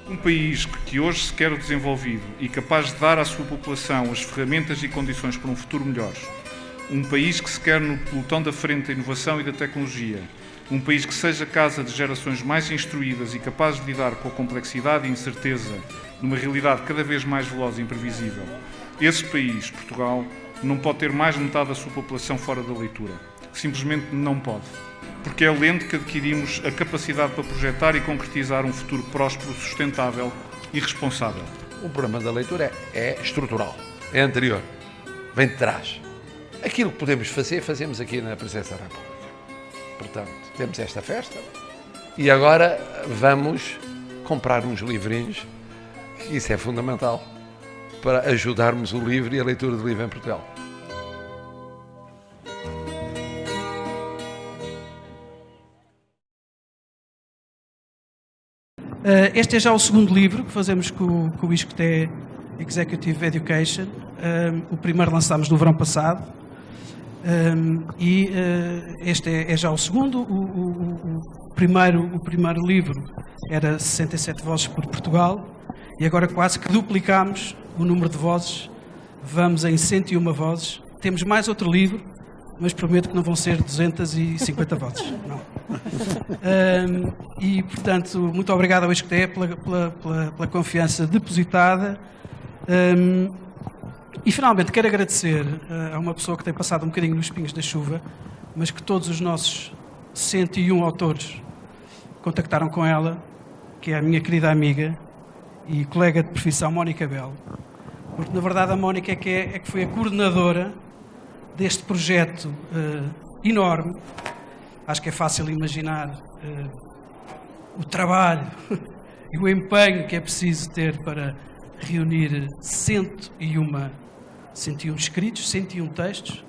Um país que hoje se quer desenvolvido e capaz de dar à sua população as ferramentas e condições para um futuro melhor. Um país que se quer no pelotão da frente da inovação e da tecnologia. Um país que seja casa de gerações mais instruídas e capaz de lidar com a complexidade e incerteza numa realidade cada vez mais veloz e imprevisível. Esse país, Portugal, não pode ter mais de metade da sua população fora da leitura. Simplesmente não pode. Porque é lendo que adquirimos a capacidade para projetar e concretizar um futuro próspero, sustentável e responsável. O problema da leitura é estrutural, é anterior, vem de trás. Aquilo que podemos fazer, fazemos aqui na Presidência da República. Portanto, temos esta festa e agora vamos comprar uns livrinhos, isso é fundamental para ajudarmos o livro e a leitura do livro em Portugal. Este é já o segundo livro que fazemos com o ISCTE Executive Education. O primeiro lançámos no verão passado. Este é já o segundo. O primeiro livro era 67 vozes por Portugal e agora quase que duplicámos o número de vozes. Vamos em 101 vozes. Temos mais outro livro, mas prometo que não vão ser 250 vozes. Não. E, portanto, muito obrigado ao ISCTE pela confiança depositada. E, finalmente, quero agradecer a uma pessoa que tem passado um bocadinho nos pingos da chuva, mas que todos os nossos 101 autores contactaram com ela, que é a minha querida amiga e colega de profissão, Mónica Belo. Porque, na verdade, a Mónica é que foi a coordenadora deste projeto enorme. Acho que é fácil imaginar o trabalho e o empenho que é preciso ter para reunir 101 escritos, 101 textos.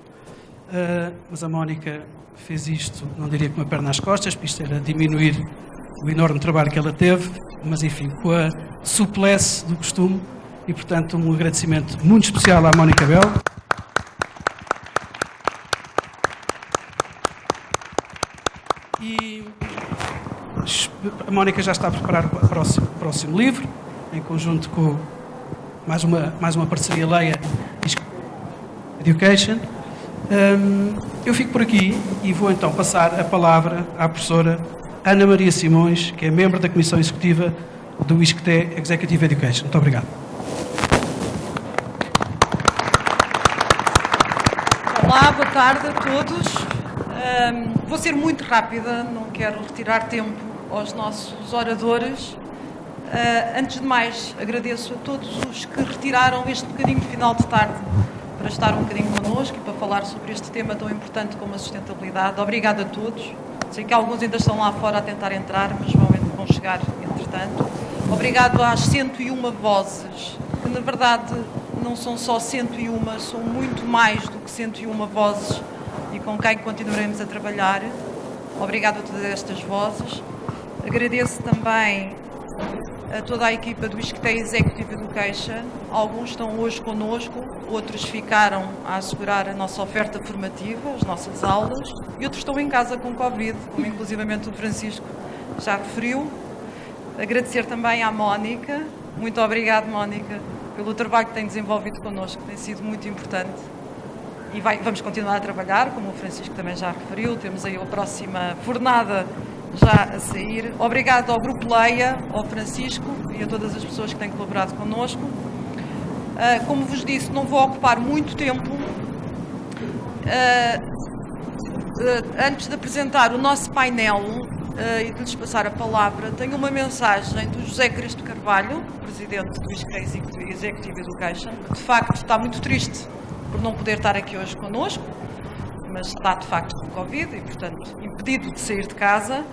Mas a Mónica fez isto, não diria com uma perna nas costas, porque isto era diminuir o enorme trabalho que ela teve, mas enfim, com a suplesse do costume. E, portanto, um agradecimento muito especial à Mónica Belo. E a Mónica já está a preparar o próximo livro, em conjunto com mais uma parceria Leia Education. Eu fico por aqui e vou então passar a palavra à professora Ana Maria Simões, que é membro da Comissão Executiva do ISCTE Executive Education. Muito obrigado. Olá, boa tarde a todos. Vou ser muito rápida, não quero retirar tempo aos nossos oradores. Antes de mais, agradeço a todos os que retiraram este bocadinho de final de tarde para estar um bocadinho connosco e para falar sobre este tema tão importante como a sustentabilidade. Obrigada a todos. Sei que alguns ainda estão lá fora a tentar entrar, mas vão chegar entretanto. Obrigado às 101 vozes, que na verdade não são só 101, são muito mais do que 101 vozes e com quem continuaremos a trabalhar. Obrigado a todas estas vozes. Agradeço também a toda a equipa do ISCTE Executive Education. Alguns estão hoje connosco, outros ficaram a assegurar a nossa oferta formativa, as nossas aulas, e outros estão em casa com Covid, como inclusivamente o Francisco já referiu. Agradecer também à Mónica. Muito obrigado, Mónica, pelo trabalho que tem desenvolvido connosco, tem sido muito importante. E vamos continuar a trabalhar, como o Francisco também já referiu. Temos aí a próxima fornada já a sair. Obrigado ao Grupo Leia, ao Francisco e a todas as pessoas que têm colaborado connosco. Como vos disse, não vou ocupar muito tempo. Antes de apresentar o nosso painel e de lhes passar a palavra, tenho uma mensagem do José Cristo Carvalho, presidente do ISCTE Executive Education. De facto, está muito triste por não poder estar aqui hoje connosco, mas está de facto com Covid e, portanto, impedido de sair de casa.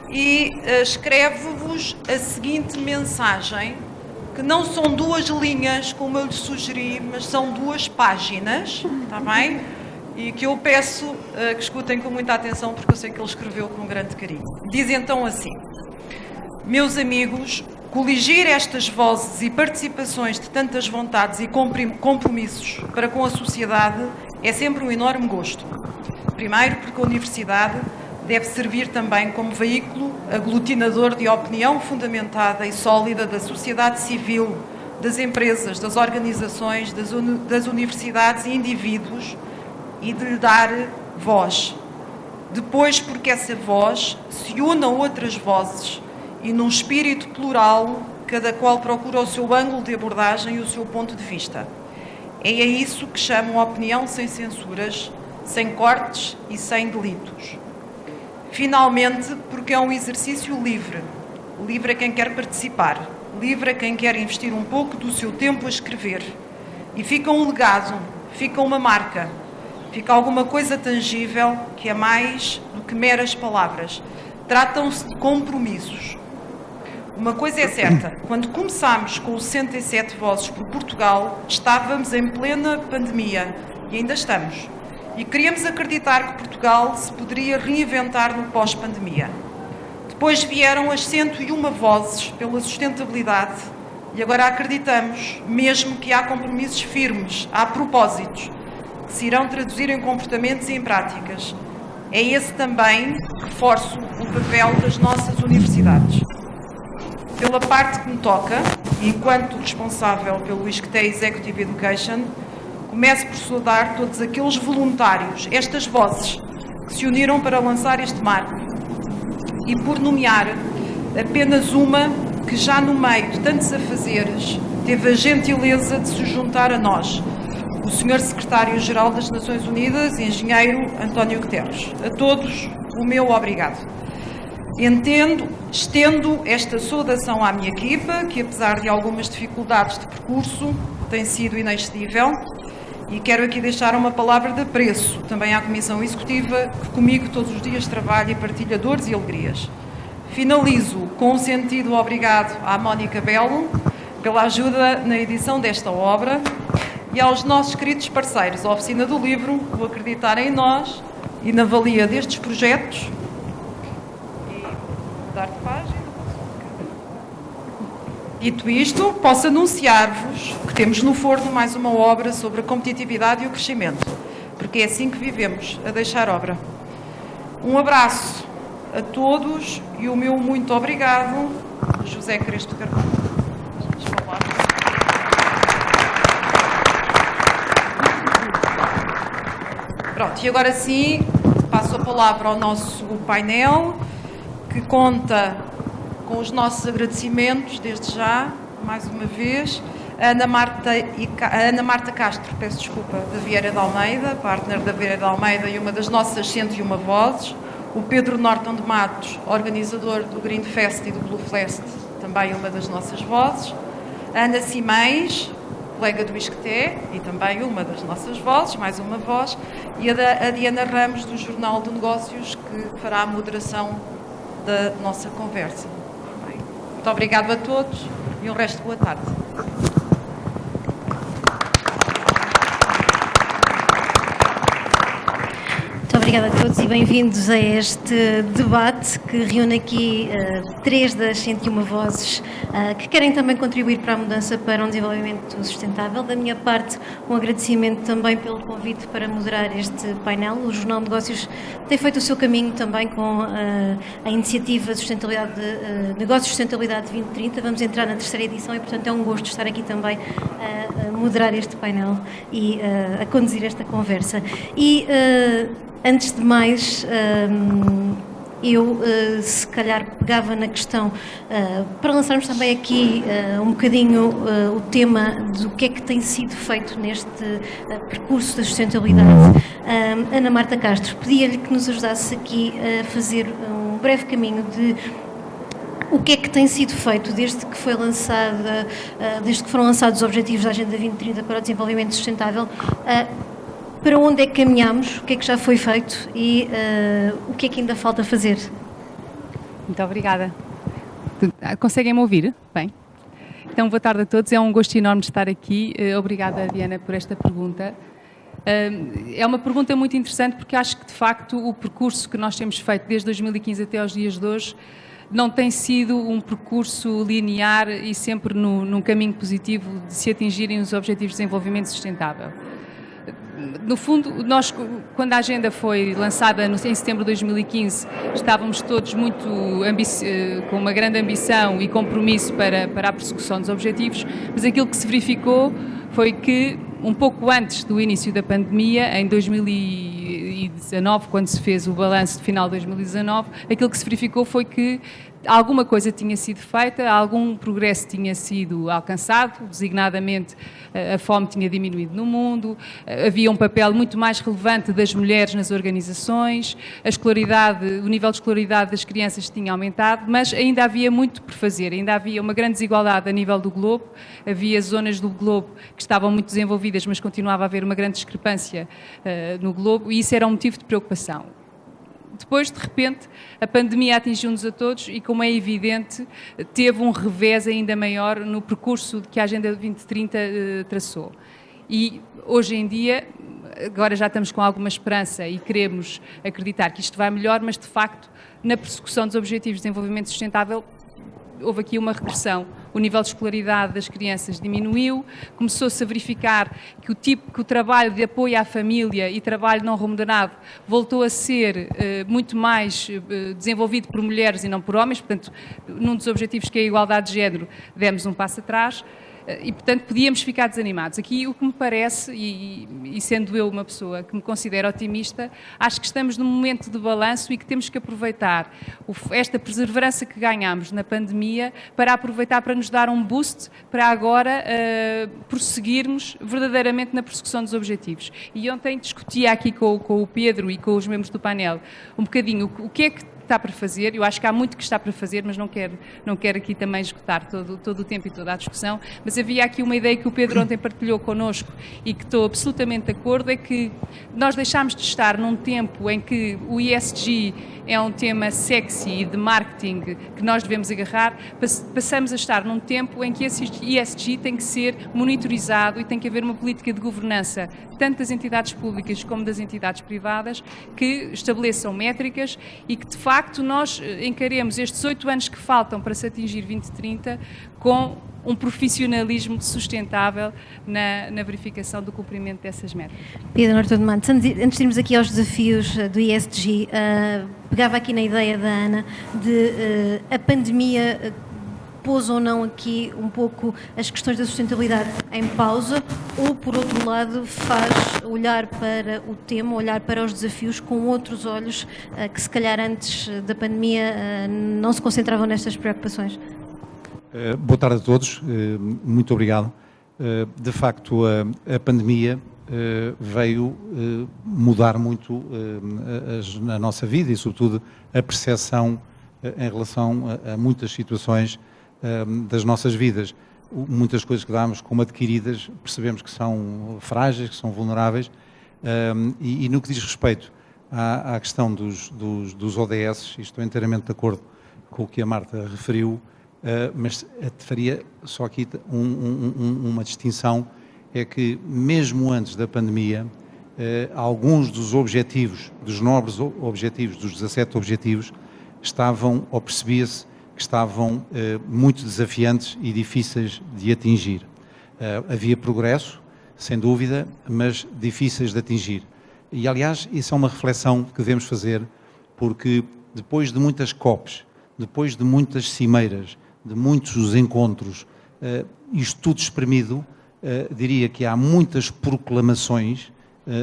E escreve-vos a seguinte mensagem, que não são 2 linhas, como eu lhe sugeri, mas são 2 páginas, está bem? E que eu peço que escutem com muita atenção, porque eu sei que ele escreveu com grande carinho. Diz então assim: meus amigos, coligir estas vozes e participações de tantas vontades e compromissos para com a sociedade é sempre um enorme gosto. Primeiro, porque a Universidade deve servir também como veículo aglutinador de opinião fundamentada e sólida da sociedade civil, das empresas, das organizações, das universidades e indivíduos, e de lhe dar voz. Depois, porque essa voz se une a outras vozes e num espírito plural, cada qual procura o seu ângulo de abordagem e o seu ponto de vista. É a isso que chamam opinião sem censuras, sem cortes e sem delitos. Finalmente, porque é um exercício livre. Livre a quem quer participar, livre a quem quer investir um pouco do seu tempo a escrever. E fica um legado, fica uma marca, fica alguma coisa tangível que é mais do que meras palavras. Tratam-se de compromissos. Uma coisa é certa, quando começámos com os 67 Vozes por Portugal, estávamos em plena pandemia, e ainda estamos. E queríamos acreditar que Portugal se poderia reinventar no pós-pandemia. Depois vieram as 101 Vozes pela sustentabilidade, e agora acreditamos mesmo que há compromissos firmes, há propósitos, que se irão traduzir em comportamentos e em práticas. É esse também, reforço, o papel das nossas universidades. Pela parte que me toca, enquanto responsável pelo ISCTE Executive Education, começo por saudar todos aqueles voluntários, estas vozes, que se uniram para lançar este marco, e por nomear apenas uma que já no meio de tantos afazeres teve a gentileza de se juntar a nós, o Sr. Secretário-Geral das Nações Unidas, Engenheiro António Guterres. A todos, o meu obrigado. Estendo esta saudação à minha equipa, que apesar de algumas dificuldades de percurso, tem sido inexcedível, e quero aqui deixar uma palavra de apreço também à Comissão Executiva, que comigo todos os dias trabalha e partilha dores e alegrias. Finalizo com um sentido obrigado à Mónica Belo pela ajuda na edição desta obra e aos nossos queridos parceiros, a Oficina do Livro, por acreditarem em nós e na valia destes projetos. De página. Dito isto, posso anunciar-vos que temos no forno mais uma obra sobre a competitividade e o crescimento, porque é assim que vivemos, a deixar obra. Um abraço a todos e o meu muito obrigado, José Crespo Carvalho. Vamos falar. Pronto, e agora sim, passo a palavra ao nosso painel, que conta com os nossos agradecimentos, desde já, mais uma vez, a Ana Marta Castro, peço desculpa, da Vieira de Almeida, partner da Vieira de Almeida e uma das nossas 101 Vozes, o Pedro Norton de Matos, organizador do Green Fest e do Blue Fest, também uma das nossas vozes, a Ana Simões, colega do ISCTE e também uma das nossas vozes, mais uma voz, e a Diana Ramos, do Jornal de Negócios, que fará a moderação da nossa conversa. Bem, muito obrigado a todos e um resto de boa tarde. Muito obrigada a todos e bem-vindos a este debate que reúne aqui 3 das 101 vozes que querem também contribuir para a mudança para um desenvolvimento sustentável. Da minha parte, um agradecimento também pelo convite para moderar este painel. O Jornal de Negócios tem feito o seu caminho também com a iniciativa de sustentabilidade Negócios Sustentabilidade 2030. Vamos entrar na 3ª edição e, portanto, é um gosto estar aqui também a moderar este painel e a conduzir esta conversa. E antes de mais, eu se calhar pegava na questão, para lançarmos também aqui um bocadinho o tema do que é que tem sido feito neste percurso da sustentabilidade. Ana Marta Castro, pedia-lhe que nos ajudasse aqui a fazer um breve caminho de o que é que tem sido feito desde que foi lançada, desde que foram lançados os Objetivos da Agenda 2030 para o Desenvolvimento Sustentável. Para onde é que caminhamos, o que é que já foi feito e o que é que ainda falta fazer? Muito obrigada. Conseguem-me ouvir? Bem. Então, boa tarde a todos. É um gosto enorme estar aqui. Obrigada, Diana, por esta pergunta. É uma pergunta muito interessante porque acho que, de facto, o percurso que nós temos feito desde 2015 até aos dias de hoje não tem sido um percurso linear e sempre num caminho positivo de se atingirem os Objetivos de Desenvolvimento Sustentável. No fundo, nós, quando a agenda foi lançada em setembro de 2015, estávamos todos muito com uma grande ambição e compromisso para a persecução dos objetivos, mas aquilo que se verificou foi que, um pouco antes do início da pandemia, em 2019, quando se fez o balanço de final de 2019, aquilo que se verificou foi que alguma coisa tinha sido feita, algum progresso tinha sido alcançado, designadamente a fome tinha diminuído no mundo, havia um papel muito mais relevante das mulheres nas organizações, o nível de escolaridade das crianças tinha aumentado, mas ainda havia muito por fazer, ainda havia uma grande desigualdade a nível do globo, havia zonas do globo que estavam muito desenvolvidas, mas continuava a haver uma grande discrepância no globo, e isso era um motivo de preocupação. Depois, de repente, a pandemia atingiu-nos a todos e, como é evidente, teve um revés ainda maior no percurso que a Agenda 2030 traçou. E, hoje em dia, agora já estamos com alguma esperança e queremos acreditar que isto vai melhor, mas, de facto, na persecução dos Objetivos de Desenvolvimento Sustentável, houve aqui uma regressão. O nível de escolaridade das crianças diminuiu, começou-se a verificar que o trabalho de apoio à família e trabalho não remunerado voltou a ser muito mais desenvolvido por mulheres e não por homens, portanto, num dos objetivos que é a igualdade de género, demos um passo atrás. E, portanto, podíamos ficar desanimados. Aqui o que me parece, e sendo eu uma pessoa que me considero otimista, acho que estamos num momento de balanço e que temos que aproveitar esta perseverança que ganhámos na pandemia para aproveitar para nos dar um boost para agora prosseguirmos verdadeiramente na persecução dos objetivos. E ontem discutia aqui com o Pedro e com os membros do painel um bocadinho o que é que está para fazer. Eu acho que há muito que está para fazer, mas não quero aqui também esgotar todo o tempo e toda a discussão, mas havia aqui uma ideia que o Pedro ontem partilhou connosco e que estou absolutamente de acordo, é que nós deixámos de estar num tempo em que o ESG é um tema sexy e de marketing que nós devemos agarrar, passamos a estar num tempo em que esse ESG tem que ser monitorizado e tem que haver uma política de governança, tanto das entidades públicas como das entidades privadas, que estabeleçam métricas e que, de facto, nós encaremos estes 8 anos que faltam para se atingir 2030 com um profissionalismo sustentável na verificação do cumprimento dessas metas. Pedro Norton de Matos, antes de irmos aqui aos desafios do ESG, pegava aqui na ideia da Ana de a pandemia pôs ou não aqui um pouco as questões da sustentabilidade em pausa, ou, por outro lado, faz olhar para o tema, olhar para os desafios com outros olhos que, se calhar, antes da pandemia não se concentravam nestas preocupações? Boa tarde a todos, muito obrigado. De facto, a pandemia veio mudar muito a nossa vida e, sobretudo, a percepção em relação a muitas situações das nossas vidas. Muitas coisas que damos como adquiridas percebemos que são frágeis, que são vulneráveis, e no que diz respeito à questão dos ODS, estou inteiramente de acordo com o que a Marta referiu, mas faria só aqui uma distinção, é que mesmo antes da pandemia, alguns dos objetivos, dos nobres objetivos, dos 17 objetivos, estavam, ou percebia-se, que estavam muito desafiantes e difíceis de atingir. Havia progresso, sem dúvida, mas difíceis de atingir. E, aliás, isso é uma reflexão que devemos fazer, porque depois de muitas COPs, depois de muitas cimeiras, de muitos encontros, isto tudo espremido, diria que há muitas proclamações,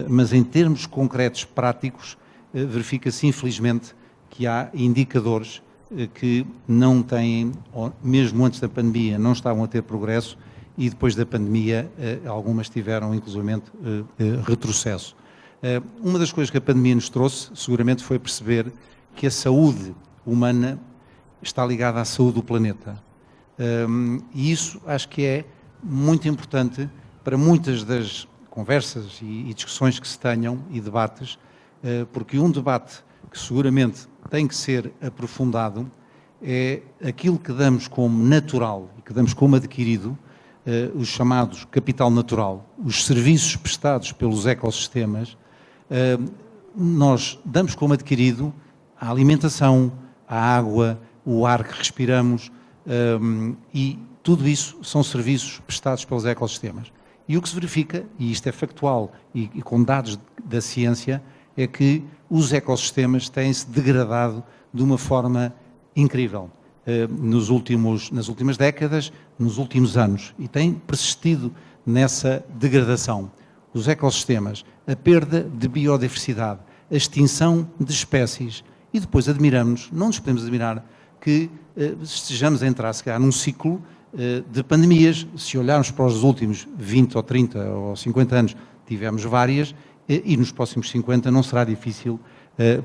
mas em termos concretos, práticos, verifica-se infelizmente que há indicadores que não têm, mesmo antes da pandemia, não estavam a ter progresso, e depois da pandemia algumas tiveram inclusivamente retrocesso. Uma das coisas que a pandemia nos trouxe, seguramente, foi perceber que a saúde humana está ligada à saúde do planeta. E isso acho que é muito importante para muitas das conversas e discussões que se tenham e debates, porque um debate que seguramente tem que ser aprofundado é aquilo que damos como natural e que damos como adquirido, os chamados capital natural, os serviços prestados pelos ecossistemas. Nós damos como adquirido a alimentação, a água, o ar que respiramos, e tudo isso são serviços prestados pelos ecossistemas. E o que se verifica, e isto é factual e com dados da ciência, é que os ecossistemas têm-se degradado de uma forma incrível nas últimas décadas, nos últimos anos, e têm persistido nessa degradação. Os ecossistemas, a perda de biodiversidade, a extinção de espécies, e depois não nos podemos admirar que estejamos a entrar, se calhar, num ciclo de pandemias. Se olharmos para os últimos 20 ou 30 ou 50 anos, tivemos várias, e nos próximos 50 não será difícil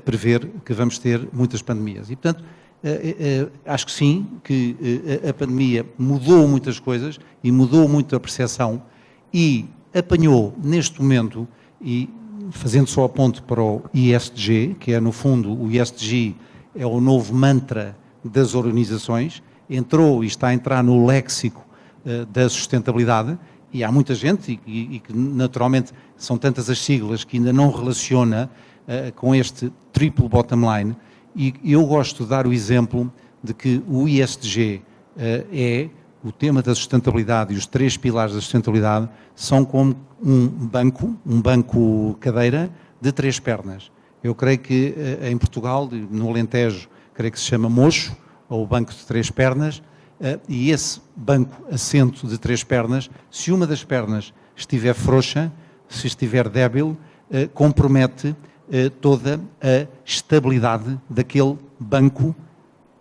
prever que vamos ter muitas pandemias. E, portanto, acho que sim, que a pandemia mudou muitas coisas e mudou muito a percepção e apanhou neste momento, e fazendo só a ponte para o ESG, que é no fundo o ESG é o novo mantra das organizações, entrou e está a entrar no léxico da sustentabilidade, e há muita gente e que naturalmente são tantas as siglas que ainda não relaciona com este triple bottom line. E eu gosto de dar o exemplo de que o ESG é o tema da sustentabilidade, e os 3 pilares da sustentabilidade são como um banco cadeira de 3 pernas. Eu creio que em Portugal, no Alentejo, creio que se chama mocho, ou banco de 3 pernas, e esse banco assento de 3 pernas, se uma das pernas estiver frouxa, se estiver débil, compromete toda a estabilidade daquele banco,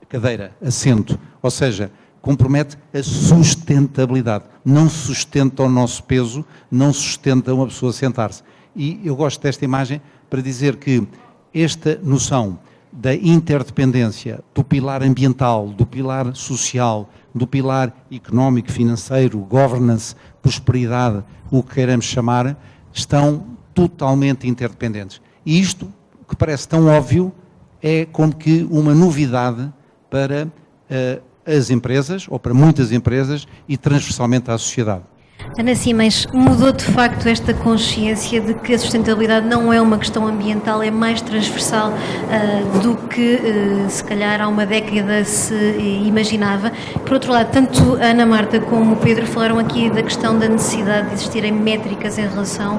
cadeira, assento. Ou seja, compromete a sustentabilidade. Não sustenta o nosso peso, não sustenta uma pessoa sentar-se. E eu gosto desta imagem para dizer que esta noção da interdependência do pilar ambiental, do pilar social, do pilar económico, financeiro, governance, prosperidade, o que queiramos chamar, estão totalmente interdependentes. E isto, que parece tão óbvio, é como que uma novidade para as empresas, ou para muitas empresas, e transversalmente à sociedade. Ana Simões, mudou de facto esta consciência de que a sustentabilidade não é uma questão ambiental, é mais transversal do que se calhar há uma década se imaginava. Por outro lado, tanto a Ana Marta como o Pedro falaram aqui da questão da necessidade de existirem métricas em relação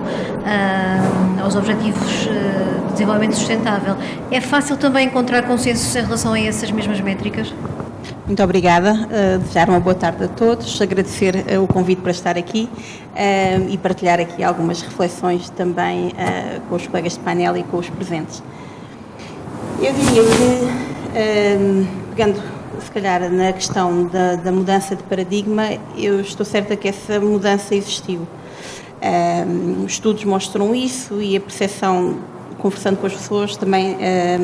aos objetivos de desenvolvimento sustentável. É fácil também encontrar consensos em relação a essas mesmas métricas? Muito obrigada, desejar uma boa tarde a todos, agradecer o convite para estar aqui e partilhar aqui algumas reflexões também com os colegas de painel e com os presentes. Eu diria que, pegando se calhar na questão da mudança de paradigma, eu estou certa que essa mudança existiu. Os estudos mostram isso e a percepção, conversando com as pessoas, também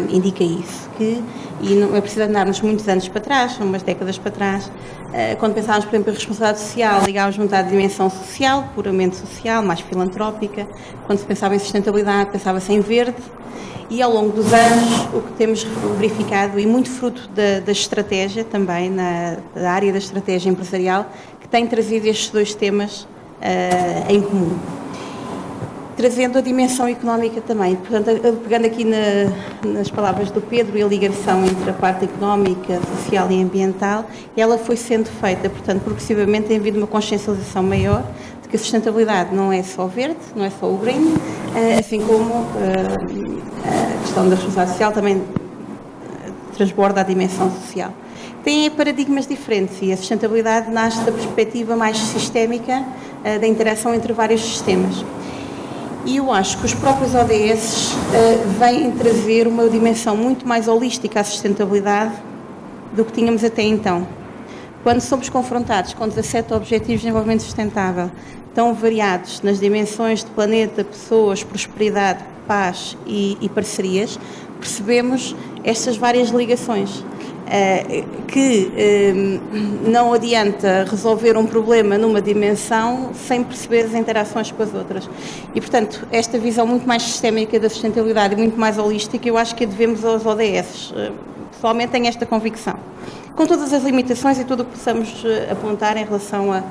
indica isso, e não é preciso andarmos muitos anos para trás, umas décadas para trás, quando pensávamos, por exemplo, em responsabilidade social, ligávamos muito à dimensão social, puramente social, mais filantrópica. Quando se pensava em sustentabilidade, pensava-se em verde, e ao longo dos anos o que temos verificado, e muito fruto da estratégia também, da área da estratégia empresarial, que tem trazido estes 2 temas em comum, trazendo a dimensão económica também. Portanto, pegando aqui nas palavras do Pedro e a ligação entre a parte económica, social e ambiental, ela foi sendo feita, portanto, progressivamente tem havido uma consciencialização maior de que a sustentabilidade não é só verde, não é só o green, assim como a questão da responsabilidade social também transborda a dimensão social. Têm paradigmas diferentes e a sustentabilidade nasce da perspectiva mais sistémica da interação entre vários sistemas. E eu acho que os próprios ODS vêm trazer uma dimensão muito mais holística à sustentabilidade do que tínhamos até então. Quando somos confrontados com 17 Objetivos de Desenvolvimento Sustentável, tão variados nas dimensões de planeta, pessoas, prosperidade, paz e parcerias, percebemos estas várias ligações. Que não adianta resolver um problema numa dimensão sem perceber as interações com as outras. E, portanto, esta visão muito mais sistémica da sustentabilidade e muito mais holística, eu acho que a devemos aos ODS. Pessoalmente tenho esta convicção. Com todas as limitações e tudo o que possamos apontar em relação a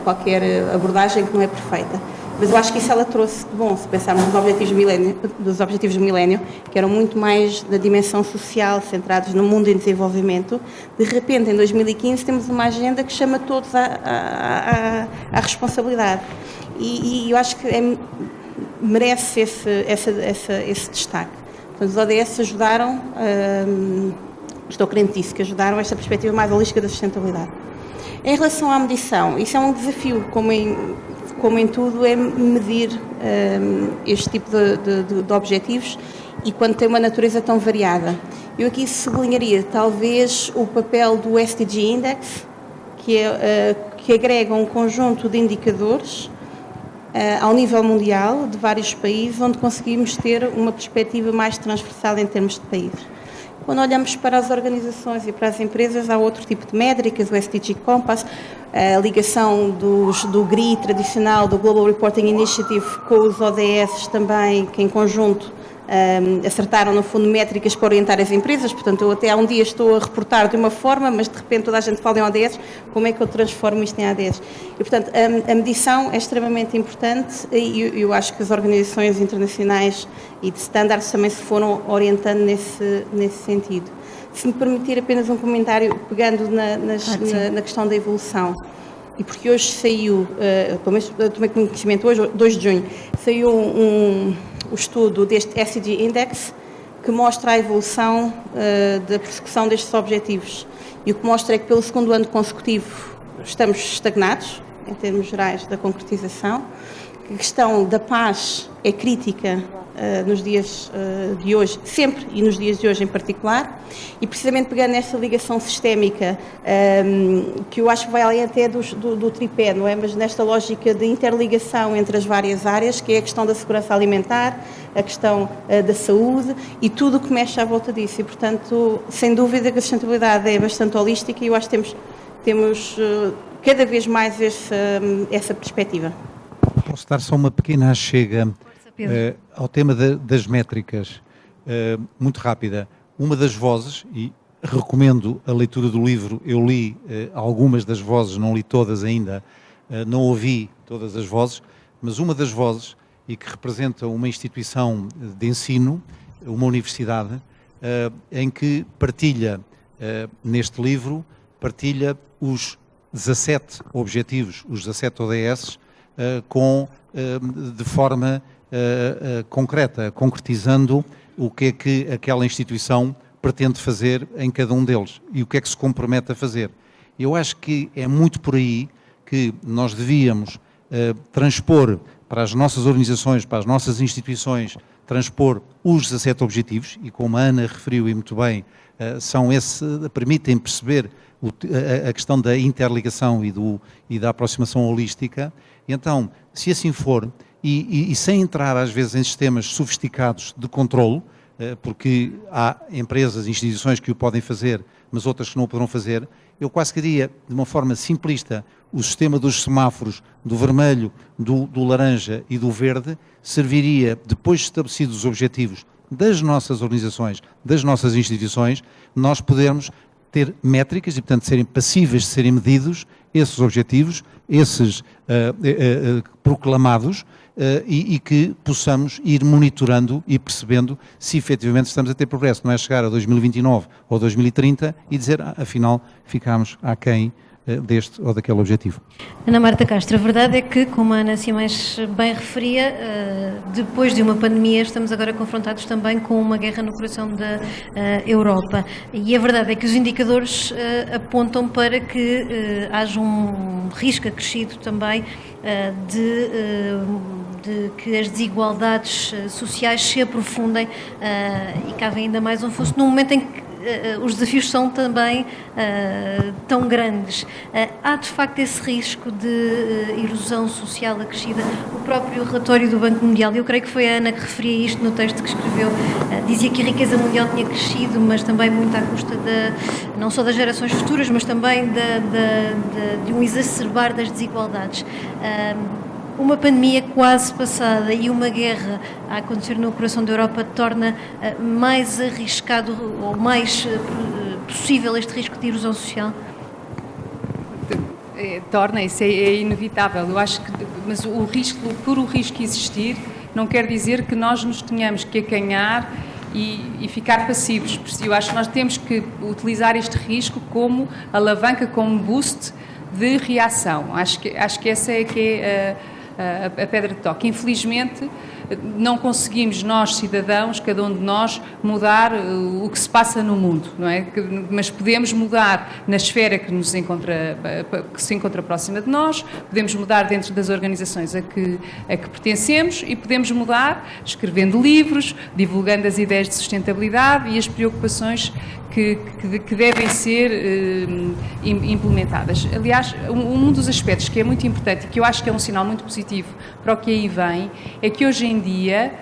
qualquer abordagem que não é perfeita. Mas eu acho que isso ela trouxe de bom, se pensarmos nos objetivos do milénio, que eram muito mais da dimensão social, centrados no mundo em desenvolvimento. De repente, em 2015, temos uma agenda que chama todos à responsabilidade. E eu acho que merece esse destaque. Portanto, os ODS ajudaram, estou crente disso, que ajudaram esta perspectiva mais holística da sustentabilidade. Em relação à medição, isso é um desafio, como em tudo, é medir este tipo de objetivos e quando tem uma natureza tão variada. Eu aqui sublinharia talvez o papel do SDG Index, que agrega um conjunto de indicadores ao nível mundial, de vários países, onde conseguimos ter uma perspectiva mais transversal em termos de países. Quando olhamos para as organizações e para as empresas, há outro tipo de métricas, o SDG Compass, a ligação do GRI tradicional, do Global Reporting Initiative, com os ODS também, que em conjunto acertaram, no fundo, métricas para orientar as empresas. Portanto, eu até há um dia estou a reportar de uma forma, mas de repente toda a gente fala em ODS, como é que eu transformo isto em ODS? E, portanto, a medição é extremamente importante e eu acho que as organizações internacionais e de standards também se foram orientando nesse sentido. Se me permitir apenas um comentário, pegando na questão da evolução, e porque hoje saiu, pelo menos eu tomei conhecimento hoje, 2 de junho, saiu o estudo deste SDG Index, que mostra a evolução da persecução destes objetivos. E o que mostra é que pelo 2º ano consecutivo estamos estagnados, em termos gerais da concretização, que a questão da paz é crítica nos dias de hoje, sempre, e nos dias de hoje em particular, e precisamente pegando nesta ligação sistémica, que eu acho que vai além até do tripé, não é? Mas nesta lógica de interligação entre as várias áreas, que é a questão da segurança alimentar, a questão da saúde e tudo o que mexe à volta disso. E, portanto, sem dúvida que a sustentabilidade é bastante holística e eu acho que temos cada vez mais essa perspectiva. Posso dar só uma pequena chega ao tema das métricas, muito rápida. Uma das vozes, e recomendo a leitura do livro, eu li algumas das vozes, não li todas ainda, não ouvi todas as vozes, mas uma das vozes, e que representa uma instituição de ensino, uma universidade, em que partilha, neste livro, partilha os 17 objetivos, os 17 ODS, de forma concreta, concretizando o que é que aquela instituição pretende fazer em cada um deles e o que é que se compromete a fazer. Eu acho que é muito por aí que nós devíamos transpor para as nossas organizações, para as nossas instituições, transpor os 17 objetivos, e como a Ana referiu e muito bem, permitem perceber a questão da interligação e da aproximação holística. E então, se assim for, e sem entrar às vezes em sistemas sofisticados de controlo, porque há empresas e instituições que o podem fazer, mas outras que não o poderão fazer, eu quase que diria, de uma forma simplista, o sistema dos semáforos, do vermelho, do laranja e do verde, serviria, depois de estabelecidos os objetivos das nossas organizações, das nossas instituições, nós podermos ter métricas e, portanto, serem passíveis de serem medidos esses objetivos, esses proclamados, e que possamos ir monitorando e percebendo se efetivamente estamos a ter progresso. Não é chegar a 2029 ou 2030 e dizer, afinal, ficámos aquém deste ou daquele objetivo. Ana Marta Castro, a verdade é que, como a Ana assim mais bem referia, depois de uma pandemia estamos agora confrontados também com uma guerra no coração da Europa, e a verdade é que os indicadores apontam para que haja um risco acrescido também de que as desigualdades sociais se aprofundem e cavem ainda mais um fosso num momento em que os desafios são também tão grandes. Há de facto esse risco de erosão social acrescida. O próprio relatório do Banco Mundial, eu creio que foi a Ana que referia isto no texto que escreveu, dizia que a riqueza mundial tinha crescido, mas também muito à custa não só das gerações futuras, mas também de um exacerbar das desigualdades. Uma pandemia quase passada e uma guerra a acontecer no coração da Europa torna mais arriscado ou mais possível este risco de erosão social? Torna, isso é inevitável. Eu acho que mas o risco, por o risco existir, não quer dizer que nós nos tenhamos que acanhar e ficar passivos. Eu acho que nós temos que utilizar este risco como alavanca, como boost de reação. Acho que essa é que é a pedra de toque. Infelizmente, não conseguimos nós, cidadãos, cada um de nós, mudar o que se passa no mundo, não é? Mas podemos mudar na esfera que se encontra próxima de nós, podemos mudar dentro das organizações a que pertencemos e podemos mudar escrevendo livros, divulgando as ideias de sustentabilidade e as preocupações que devem ser implementadas. Aliás, um dos aspectos que é muito importante e que eu acho que é um sinal muito positivo para o que aí vem, é que hoje em dia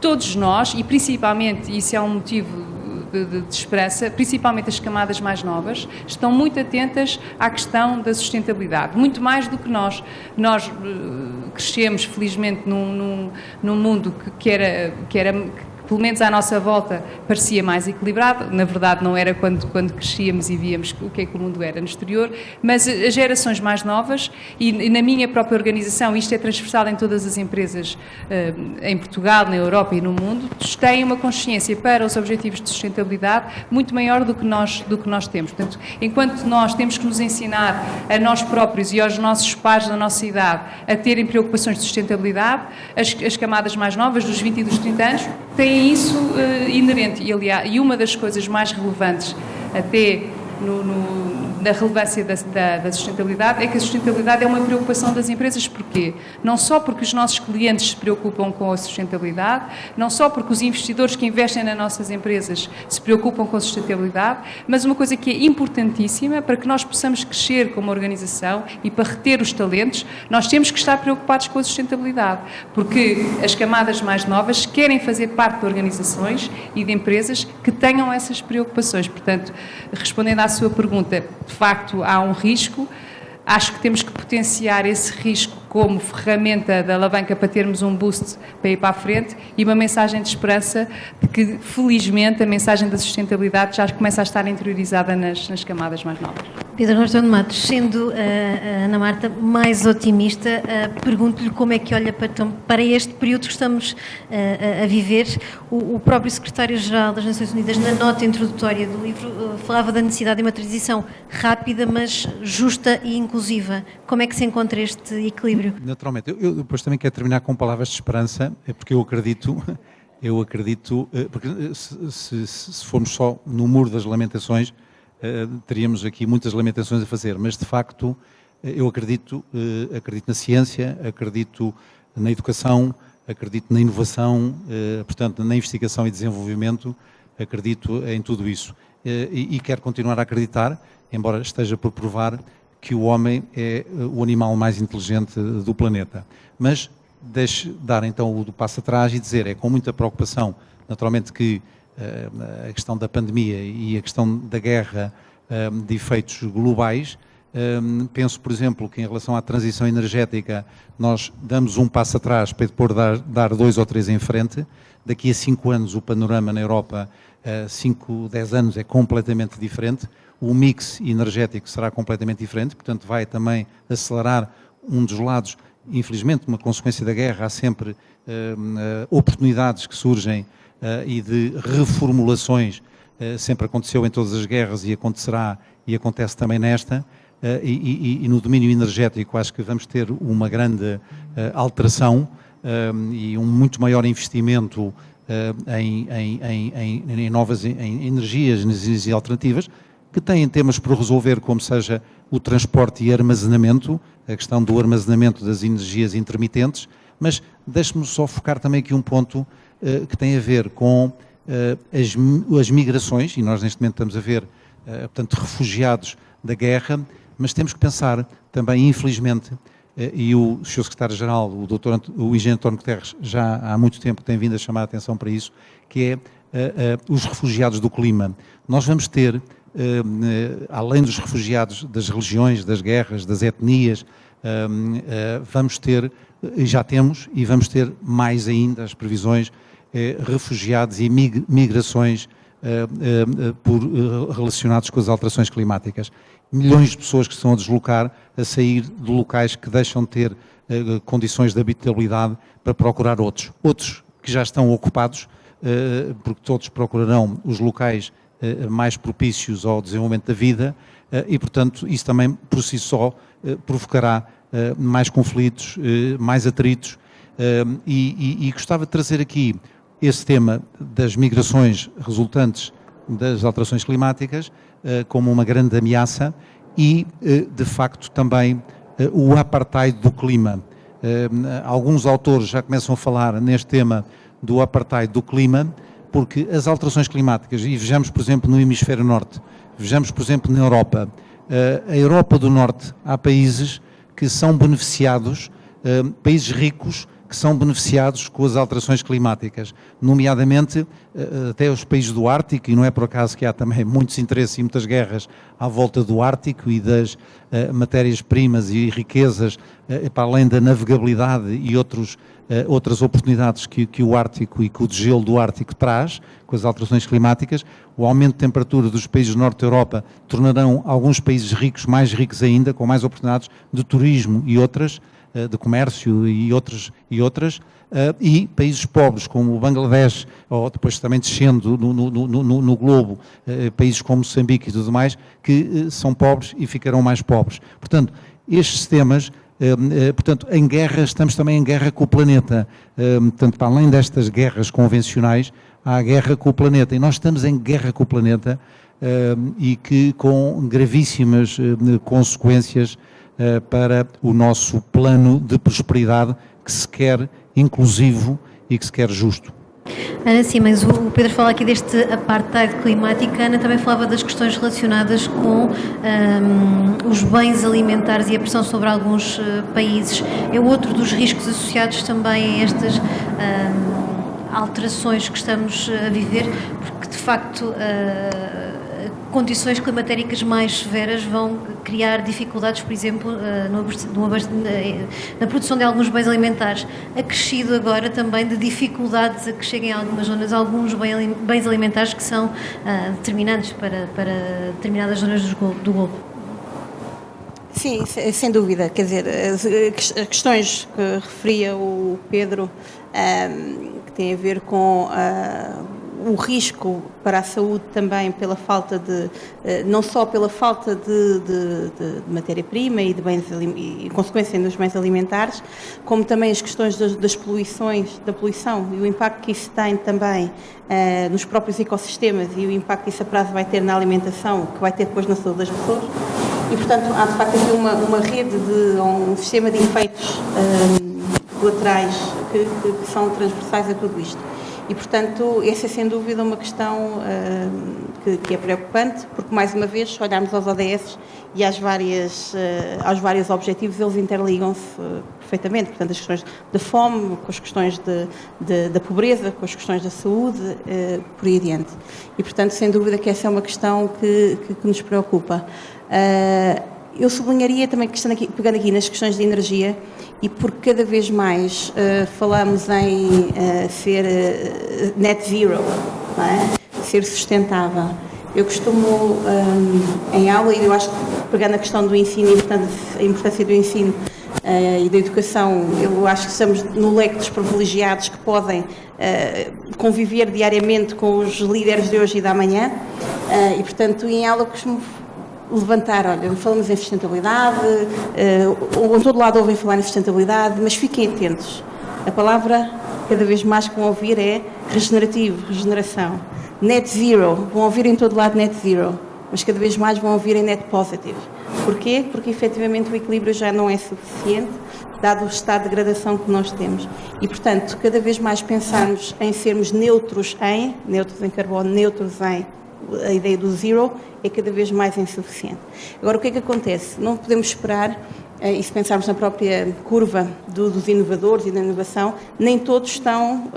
todos nós, e principalmente, isso é um motivo de esperança, principalmente as camadas mais novas, estão muito atentas à questão da sustentabilidade, muito mais do que nós. Nós crescemos, felizmente, num mundo que pelo menos à nossa volta, parecia mais equilibrado. Na verdade, não era quando crescíamos e víamos o que é que o mundo era no exterior, mas as gerações mais novas, e na minha própria organização, isto é transversal em todas as empresas em Portugal, na Europa e no mundo, têm uma consciência para os objetivos de sustentabilidade muito maior do que nós temos. Portanto, enquanto nós temos que nos ensinar a nós próprios e aos nossos pares da nossa idade a terem preocupações de sustentabilidade, as camadas mais novas, dos 20 e dos 30 anos, têm isso inerente. E uma das coisas mais relevantes, até na relevância da sustentabilidade, é que a sustentabilidade é uma preocupação das empresas. Porquê? Não só porque os nossos clientes se preocupam com a sustentabilidade, não só porque os investidores que investem nas nossas empresas se preocupam com a sustentabilidade, mas uma coisa que é importantíssima para que nós possamos crescer como organização e para reter os talentos, nós temos que estar preocupados com a sustentabilidade, porque as camadas mais novas querem fazer parte de organizações e de empresas que tenham essas preocupações. Portanto, respondendo à sua pergunta, de facto há um risco. Acho que temos que potenciar esse risco como ferramenta de alavanca para termos um boost para ir para a frente e uma mensagem de esperança de que, felizmente, a mensagem da sustentabilidade já começa a estar interiorizada nas camadas mais novas. Pedro Rostão de Matos, sendo a Ana Marta mais otimista, pergunto-lhe como é que olha para este período que estamos a viver. O próprio Secretário-Geral das Nações Unidas, na nota introdutória do livro, falava da necessidade de uma transição rápida, mas justa e inclusiva. Como é que se encontra este equilíbrio? Naturalmente. Eu depois também quero terminar com palavras de esperança, porque eu acredito, porque se formos só no muro das lamentações, teríamos aqui muitas lamentações a fazer, mas de facto eu acredito na ciência, acredito na educação, acredito na inovação, portanto na investigação e desenvolvimento, acredito em tudo isso e quero continuar a acreditar, embora esteja por provar que o homem é o animal mais inteligente do planeta. Mas deixe dar então o passo atrás e dizer, é com muita preocupação, naturalmente, que a questão da pandemia e a questão da guerra de efeitos globais. Penso, por exemplo, que em relação à transição energética nós damos um passo atrás para depois dar 2 ou 3 em frente. Daqui a 5 anos o panorama na Europa, 5, 10 anos, é completamente diferente. O mix energético será completamente diferente, portanto vai também acelerar um dos lados. Infelizmente, uma consequência da guerra, há sempre oportunidades que surgem e de reformulações, sempre aconteceu em todas as guerras e acontecerá e acontece também nesta, e no domínio energético acho que vamos ter uma grande alteração e um muito maior investimento em novas energias alternativas, que têm temas por resolver, como seja o transporte e armazenamento, a questão do armazenamento das energias intermitentes, mas deixe-me só focar também aqui um ponto que tem a ver com as migrações, e nós neste momento estamos a ver, portanto, refugiados da guerra, mas temos que pensar também, infelizmente, e o Sr. Secretário-Geral, o Engenheiro António Guterres, já há muito tempo tem vindo a chamar a atenção para isso, que é os refugiados do clima. Nós vamos ter, além dos refugiados das religiões, das guerras, das etnias, vamos ter, já temos, e vamos ter mais ainda as previsões, refugiados e migrações relacionados com as alterações climáticas. Milhões de pessoas que se estão a deslocar, a sair de locais que deixam de ter condições de habitabilidade para procurar outros. Outros que já estão ocupados, porque todos procurarão os locais mais propícios ao desenvolvimento da vida e, portanto, isso também por si só provocará mais conflitos, mais atritos e gostava de trazer aqui esse tema das migrações resultantes das alterações climáticas como uma grande ameaça e, de facto, também o apartheid do clima. Alguns autores já começam a falar neste tema do apartheid do clima, porque as alterações climáticas, e vejamos, por exemplo, no hemisfério norte, vejamos, por exemplo, na Europa, a Europa do Norte, há países que são beneficiados, países ricos, que são beneficiados com as alterações climáticas, nomeadamente até os países do Ártico, e não é por acaso que há também muitos interesses e muitas guerras à volta do Ártico e das matérias-primas e riquezas, para além da navegabilidade e outras oportunidades que o Ártico e que o degelo do Ártico traz, com as alterações climáticas. O aumento de temperatura dos países do Norte da Europa tornarão alguns países ricos mais ricos ainda, com mais oportunidades de turismo e outras, de comércio e outras, e países pobres como o Bangladesh, ou depois também descendo no globo, países como Moçambique e tudo mais, que são pobres e ficarão mais pobres. Portanto, estes temas, em guerra, estamos também em guerra com o planeta. Portanto, para além destas guerras convencionais, há a guerra com o planeta, e nós estamos em guerra com o planeta e que com gravíssimas consequências para o nosso plano de prosperidade que se quer inclusivo e que se quer justo. Ana, sim, mas o Pedro fala aqui deste apartheid climático. A Ana também falava das questões relacionadas com os bens alimentares e a pressão sobre alguns países. É outro dos riscos associados também a estas alterações que estamos a viver, porque de facto condições climatéricas mais severas vão criar dificuldades, por exemplo, na produção de alguns bens alimentares. Acrescido agora também de dificuldades a que cheguem a algumas zonas, alguns bens alimentares que são determinantes para determinadas zonas do globo. Sim, sem dúvida. Quer dizer, as questões que referia o Pedro, que têm a ver com o risco para a saúde também pela falta de, não só pela falta de matéria-prima e de bens e consequência dos bens alimentares, como também as questões das poluições, da poluição e o impacto que isso tem também nos próprios ecossistemas e o impacto que isso a prazo vai ter na alimentação, que vai ter depois na saúde das pessoas. E, portanto, há de facto aqui uma rede, um sistema de efeitos colaterais que são transversais a tudo isto. E, portanto, essa é sem dúvida uma questão que é preocupante, porque, mais uma vez, se olharmos aos ODS e aos vários objetivos, eles interligam-se perfeitamente. Portanto, as questões da fome, com as questões da pobreza, com as questões da saúde, por aí adiante. E, portanto, sem dúvida que essa é uma questão que nos preocupa. Eu sublinharia também, pegando aqui nas questões de energia, e porque cada vez mais falamos em ser net zero, não é? Ser sustentável. Eu costumo, em aula, e eu acho que pegando a questão do ensino e, portanto, a importância do ensino e da educação, eu acho que estamos no leque dos privilegiados que podem conviver diariamente com os líderes de hoje e da amanhã, e, portanto, em aula costumo levantar, olha, falamos em sustentabilidade, em todo lado ouvem falar em sustentabilidade, mas fiquem atentos. A palavra, cada vez mais que vão ouvir, é regenerativo, regeneração. Net zero, vão ouvir em todo lado net zero, mas cada vez mais vão ouvir em net positive. Porquê? Porque efetivamente o equilíbrio já não é suficiente, dado o estado de degradação que nós temos. E, portanto, cada vez mais pensarmos em sermos neutros em carbono, neutros em a ideia do zero, é cada vez mais insuficiente. Agora, o que é que acontece? Não podemos esperar, e se pensarmos na própria curva dos inovadores e da inovação, nem todos são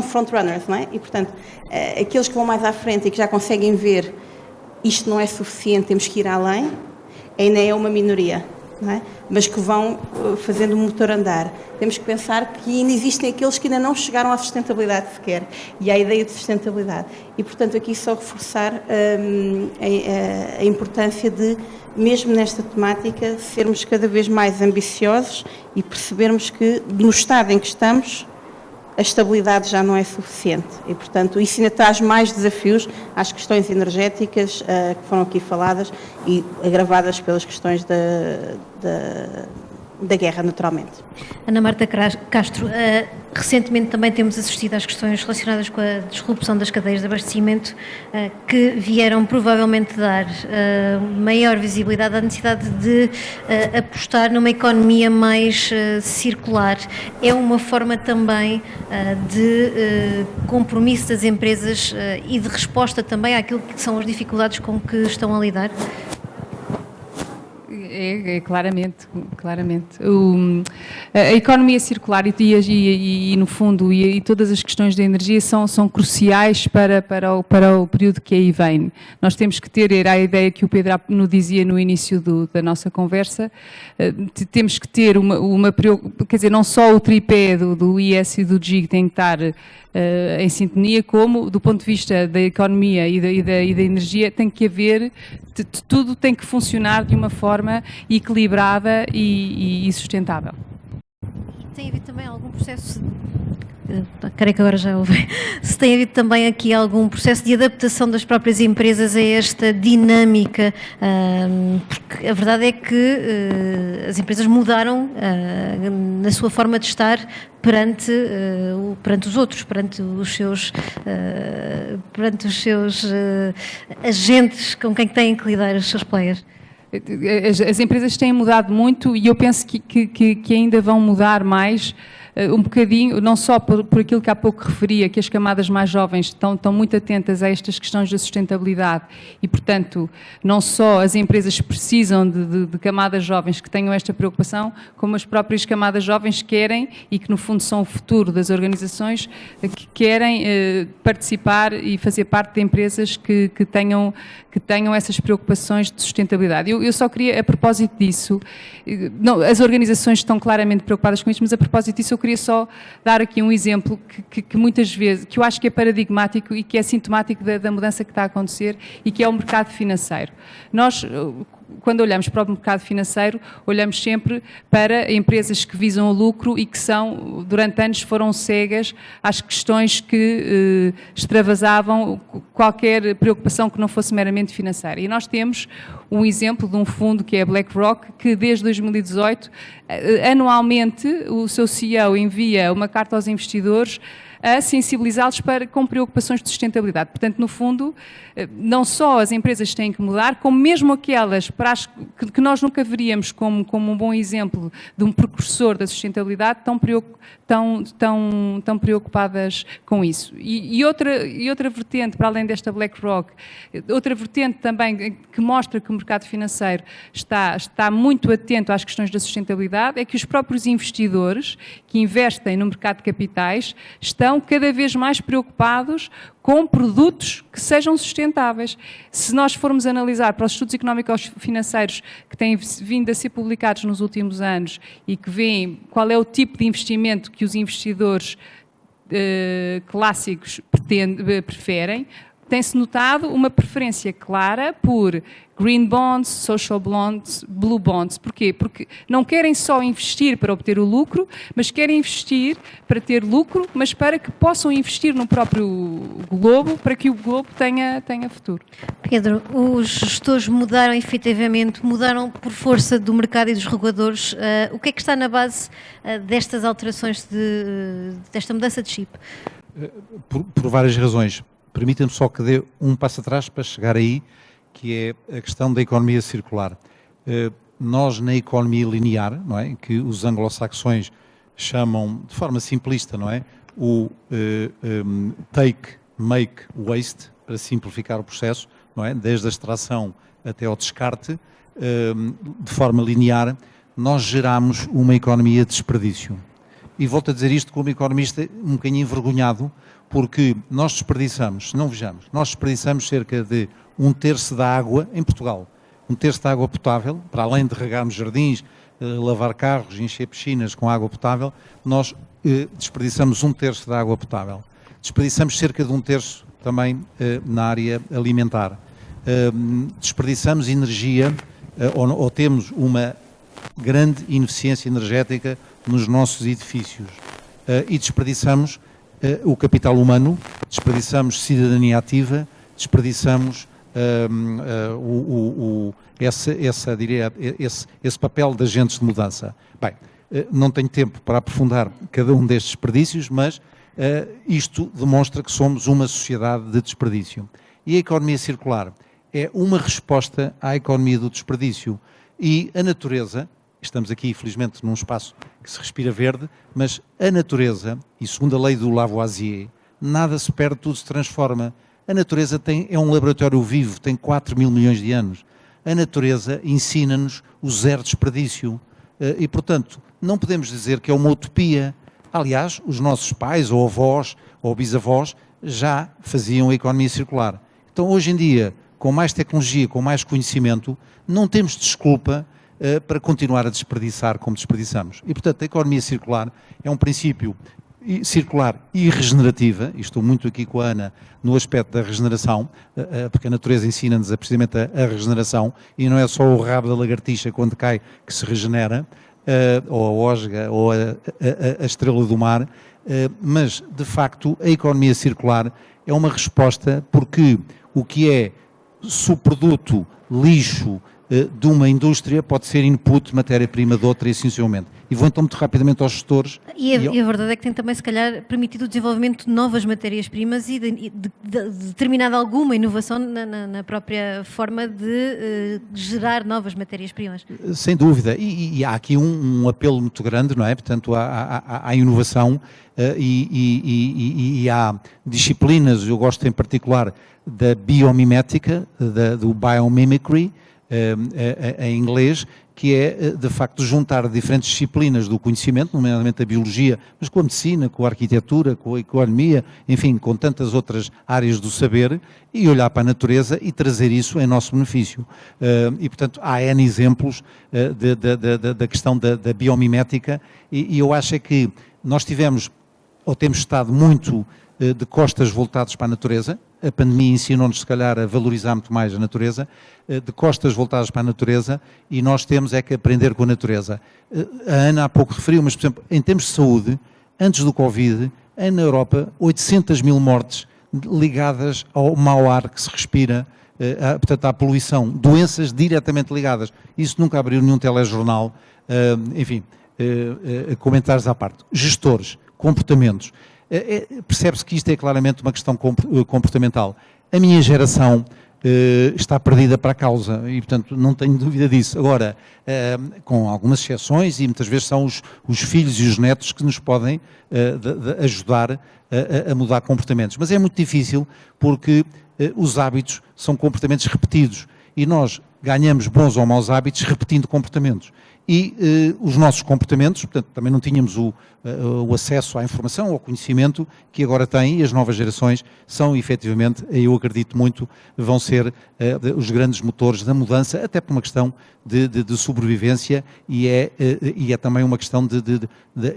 frontrunners, não é? E, portanto, aqueles que vão mais à frente e que já conseguem ver isto não é suficiente, temos que ir além, ainda é uma minoria. não é? Mas que vão fazendo o motor andar. Temos que pensar que ainda existem aqueles que ainda não chegaram à sustentabilidade sequer e à ideia de sustentabilidade. E, portanto, aqui só reforçar a importância de, mesmo nesta temática, sermos cada vez mais ambiciosos e percebermos que, no estado em que estamos, a estabilidade já não é suficiente e, portanto, isso ainda traz mais desafios às questões energéticas que foram aqui faladas e agravadas pelas questões da guerra, naturalmente. Ana Marta Castro, recentemente também temos assistido às questões relacionadas com a disrupção das cadeias de abastecimento que vieram provavelmente dar maior visibilidade à necessidade de apostar numa economia mais circular. É uma forma também de compromisso das empresas e de resposta também àquilo que são as dificuldades com que estão a lidar? Claramente. A economia circular e no fundo, e todas as questões da energia são cruciais para o período que aí vem. Nós temos que ter, era a ideia que o Pedro nos dizia no início da nossa conversa, temos que ter quer dizer, não só o tripé do IS e do GIG tem que estar em sintonia, como do ponto de vista da economia e da energia tem que haver, tudo tem que funcionar de uma forma equilibrada e sustentável. Tem havido também algum processo, creio que agora já houve, se tem havido também aqui algum processo de adaptação das próprias empresas a esta dinâmica, porque a verdade é que as empresas mudaram na sua forma de estar perante os outros, perante os seus agentes com quem têm que lidar, os seus players. As empresas têm mudado muito e eu penso que ainda vão mudar mais, um bocadinho, não só por aquilo que há pouco referia, que as camadas mais jovens estão muito atentas a estas questões da sustentabilidade e, portanto, não só as empresas precisam de camadas jovens que tenham esta preocupação, como as próprias camadas jovens querem, e que no fundo são o futuro das organizações, que querem participar e fazer parte de empresas que tenham essas preocupações de sustentabilidade. Eu só queria, a propósito disso, não, as organizações estão claramente preocupadas com isto, mas a propósito disso eu queria só dar aqui um exemplo que muitas vezes, que eu acho que é paradigmático e que é sintomático da mudança que está a acontecer e que é o mercado financeiro. Nós, quando olhamos para o mercado financeiro, olhamos sempre para empresas que visam o lucro e que durante anos foram cegas às questões que extravasavam qualquer preocupação que não fosse meramente financeira. E nós temos um exemplo de um fundo que é a BlackRock, que desde 2018, anualmente, o seu CEO envia uma carta aos investidores a sensibilizá-los com preocupações de sustentabilidade. Portanto, no fundo, não só as empresas têm que mudar, como mesmo aquelas que nós nunca veríamos como um bom exemplo de um precursor da sustentabilidade, tão preocupadas com isso. E outra vertente, para além desta BlackRock, outra vertente também que mostra que o mercado financeiro está muito atento às questões da sustentabilidade, é que os próprios investidores que investem no mercado de capitais estão cada vez mais preocupados com produtos que sejam sustentáveis. Se nós formos analisar para os estudos económicos financeiros que têm vindo a ser publicados nos últimos anos e que veem qual é o tipo de investimento que os investidores clássicos preferem, tem-se notado uma preferência clara por green bonds, social bonds, blue bonds. Porquê? Porque não querem só investir para obter o lucro, mas querem investir para ter lucro, mas para que possam investir no próprio globo, para que o globo tenha futuro. Pedro, os gestores mudaram efetivamente, mudaram por força do mercado e dos reguladores. O que é que está na base destas alterações, desta mudança de chip? Por várias razões. Permita-me só que dê um passo atrás para chegar aí, que é a questão da economia circular. Nós, na economia linear, não é, que os anglo-saxões chamam, de forma simplista, não é, o take, make, waste, para simplificar o processo, não é, desde a extração até ao descarte, de forma linear, nós geramos uma economia de desperdício. E volto a dizer isto como economista um bocadinho envergonhado, porque nós desperdiçamos, se não vejamos, nós desperdiçamos cerca de 1/3 da água em Portugal. um terço de água potável, para além de regarmos jardins, lavar carros, encher piscinas com água potável, nós desperdiçamos um terço da água potável. Desperdiçamos cerca de um terço também na área alimentar. Desperdiçamos energia, ou temos uma grande ineficiência energética nos nossos edifícios. E desperdiçamos o capital humano, desperdiçamos cidadania ativa, desperdiçamos esse papel de agentes de mudança. Bem, não tenho tempo para aprofundar cada um destes desperdícios, mas isto demonstra que somos uma sociedade de desperdício. E a economia circular é uma resposta à economia do desperdício. E a natureza, estamos aqui felizmente num espaço que se respira verde, mas a natureza, e segundo a lei do Lavoisier, nada se perde, tudo se transforma. A natureza é um laboratório vivo, tem 4 mil milhões de anos. A natureza ensina-nos o zero desperdício. E, portanto, não podemos dizer que é uma utopia. Aliás, os nossos pais, ou avós, ou bisavós, já faziam a economia circular. Então, hoje em dia, com mais tecnologia, com mais conhecimento, não temos desculpa para continuar a desperdiçar como desperdiçamos. E, portanto, a economia circular é um princípio circular e regenerativa, e estou muito aqui com a Ana no aspecto da regeneração, porque a natureza ensina-nos precisamente a regeneração, e não é só o rabo da lagartixa quando cai que se regenera, ou a osga, ou a estrela do mar, mas, de facto, a economia circular é uma resposta, porque o que é subproduto, lixo de uma indústria pode ser input, matéria-prima de outra e assim sucessivamente. E vou então muito rapidamente aos gestores. E a verdade é que tem também, se calhar, permitido o desenvolvimento de novas matérias-primas e de determinada alguma inovação na própria forma de gerar novas matérias-primas. Sem dúvida. E há aqui um apelo muito grande, não é? Portanto, há inovação e há disciplinas, eu gosto em particular da biomimética, do biomimicry, em inglês, que é, de facto, juntar diferentes disciplinas do conhecimento, nomeadamente a biologia, mas com a medicina, com a arquitetura, com a economia, enfim, com tantas outras áreas do saber, e olhar para a natureza e trazer isso em nosso benefício. E, portanto, há N exemplos da questão da biomimética, e eu acho que nós temos estado muito de costas voltados para a natureza. A pandemia ensinou-nos, se calhar, a valorizar muito mais a natureza, de costas voltadas para a natureza, e nós temos que aprender com a natureza. A Ana há pouco referiu, mas, por exemplo, em termos de saúde, antes do Covid, na Europa, 800 mil mortes ligadas ao mau ar que se respira, portanto, à poluição, doenças diretamente ligadas. Isso nunca abriu nenhum telejornal, enfim, comentários à parte. Gestores, comportamentos. Percebe-se que isto é claramente uma questão comportamental. A minha geração está perdida para a causa e, portanto, não tenho dúvida disso. Agora, com algumas exceções, e muitas vezes são os filhos e os netos que nos podem ajudar a mudar comportamentos. Mas é muito difícil porque os hábitos são comportamentos repetidos e nós ganhamos bons ou maus hábitos repetindo comportamentos. E os nossos comportamentos, portanto, também não tínhamos o acesso à informação, ao conhecimento que agora têm, e as novas gerações são, efetivamente, eu acredito muito, vão ser os grandes motores da mudança, até por uma questão de sobrevivência, e é também uma questão de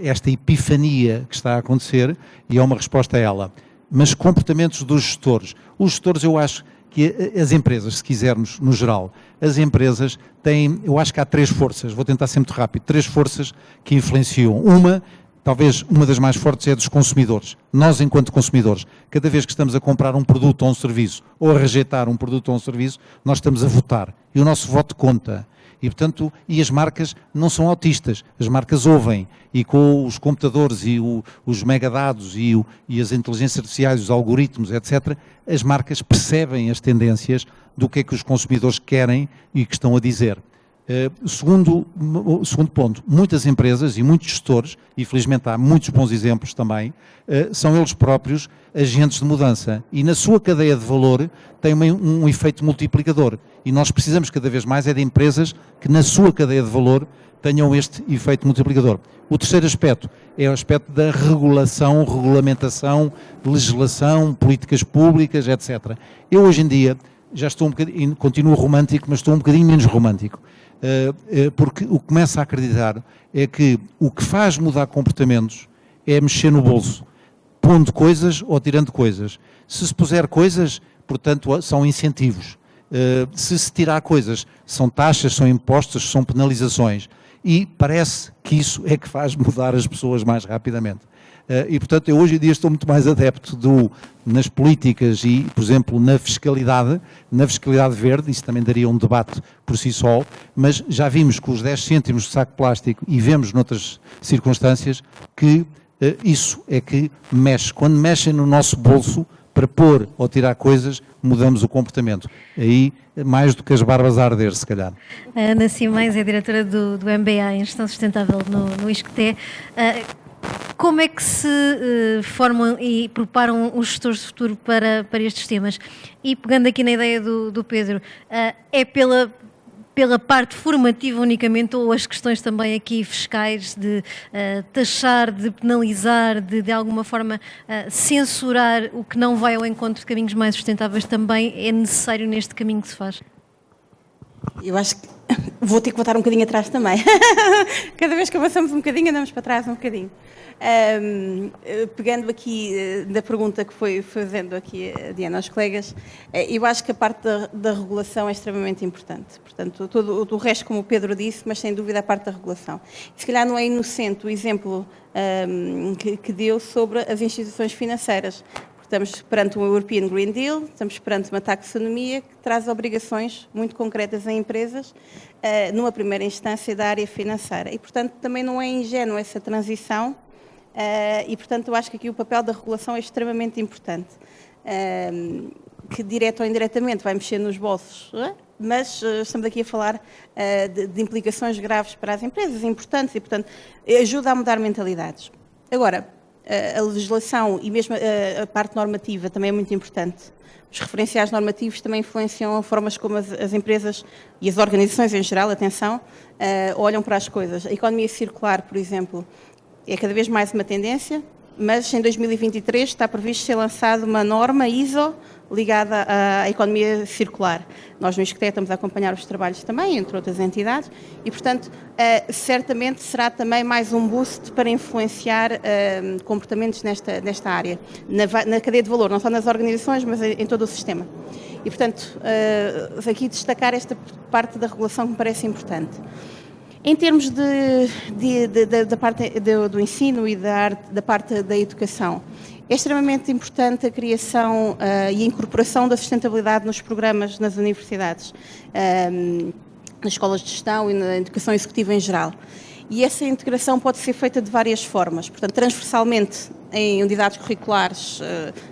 esta epifania que está a acontecer, e é uma resposta a ela. Mas comportamentos dos gestores. Os gestores, eu acho que as empresas, se quisermos, no geral, as empresas têm, eu acho que há 3 forças, vou tentar ser muito rápido, 3 forças que influenciam. Talvez uma das mais fortes é dos consumidores. Nós, enquanto consumidores, cada vez que estamos a comprar um produto ou um serviço, ou a rejeitar um produto ou um serviço, nós estamos a votar. E o nosso voto conta. E, portanto, as marcas não são autistas, as marcas ouvem, e com os computadores e os megadados e as inteligências artificiais, os algoritmos, etc., as marcas percebem as tendências do que é que os consumidores querem e que estão a dizer. Segundo ponto, muitas empresas e muitos gestores, e felizmente há muitos bons exemplos também, são eles próprios agentes de mudança e na sua cadeia de valor têm um efeito multiplicador e nós precisamos cada vez mais de empresas que na sua cadeia de valor tenham este efeito multiplicador. O terceiro aspecto é o aspecto da regulação, regulamentação, legislação, políticas públicas, etc. Eu hoje em dia já estou um bocadinho, continuo romântico, mas estou um bocadinho menos romântico. Porque o que começo a acreditar é que o que faz mudar comportamentos é mexer no bolso, pondo coisas ou tirando coisas. Se puser coisas, portanto, são incentivos. Se tirar coisas, são taxas, são impostos, são penalizações. E parece que isso é que faz mudar as pessoas mais rapidamente. E, portanto, eu hoje em dia estou muito mais adepto nas políticas e, por exemplo, na fiscalidade verde, isso também daria um debate por si só, mas já vimos com os 10 cêntimos de saco de plástico e vemos noutras circunstâncias que isso é que mexe. Quando mexem no nosso bolso para pôr ou tirar coisas, mudamos o comportamento. Aí, mais do que as barbas a arder, se calhar. A Ana Simões é diretora do MBA em Gestão Sustentável no ISCTE. Como é que se formam e preparam os gestores de futuro para estes temas? E pegando aqui na ideia do Pedro, é pela parte formativa unicamente ou as questões também aqui fiscais de taxar, de penalizar, de alguma forma censurar o que não vai ao encontro de caminhos mais sustentáveis também é necessário neste caminho que se faz? Eu acho que vou ter que voltar um bocadinho atrás também. Cada vez que avançamos um bocadinho, andamos para trás um bocadinho. Pegando aqui da pergunta que foi fazendo aqui a Diana aos colegas, eu acho que a parte da regulação é extremamente importante. Portanto, todo o resto, como o Pedro disse, mas sem dúvida a parte da regulação. Se calhar não é inocente o exemplo que deu sobre as instituições financeiras. Estamos perante um European Green Deal, estamos perante uma taxonomia que traz obrigações muito concretas a empresas, numa primeira instância da área financeira. E, portanto, também não é ingênua essa transição e, portanto, eu acho que aqui o papel da regulação é extremamente importante, que direto ou indiretamente vai mexer nos bolsos, mas estamos aqui a falar de implicações graves para as empresas, importantes, e, portanto, ajuda a mudar mentalidades. Agora, a legislação e mesmo a parte normativa também é muito importante. Os referenciais normativos também influenciam as formas como as empresas e as organizações em geral, atenção, olham para as coisas. A economia circular, por exemplo, é cada vez mais uma tendência, mas em 2023 está previsto ser lançada uma norma ISO ligada à economia circular. Nós no ISCTE estamos a acompanhar os trabalhos também, entre outras entidades, e, portanto, certamente será também mais um boost para influenciar comportamentos nesta área, na cadeia de valor, não só nas organizações, mas em todo o sistema. E, portanto, aqui destacar esta parte da regulação que me parece importante. Em termos da parte do ensino e da parte da educação, é extremamente importante a criação e a incorporação da sustentabilidade nos programas nas universidades, nas escolas de gestão e na educação executiva em geral. E essa integração pode ser feita de várias formas, portanto, transversalmente em unidades curriculares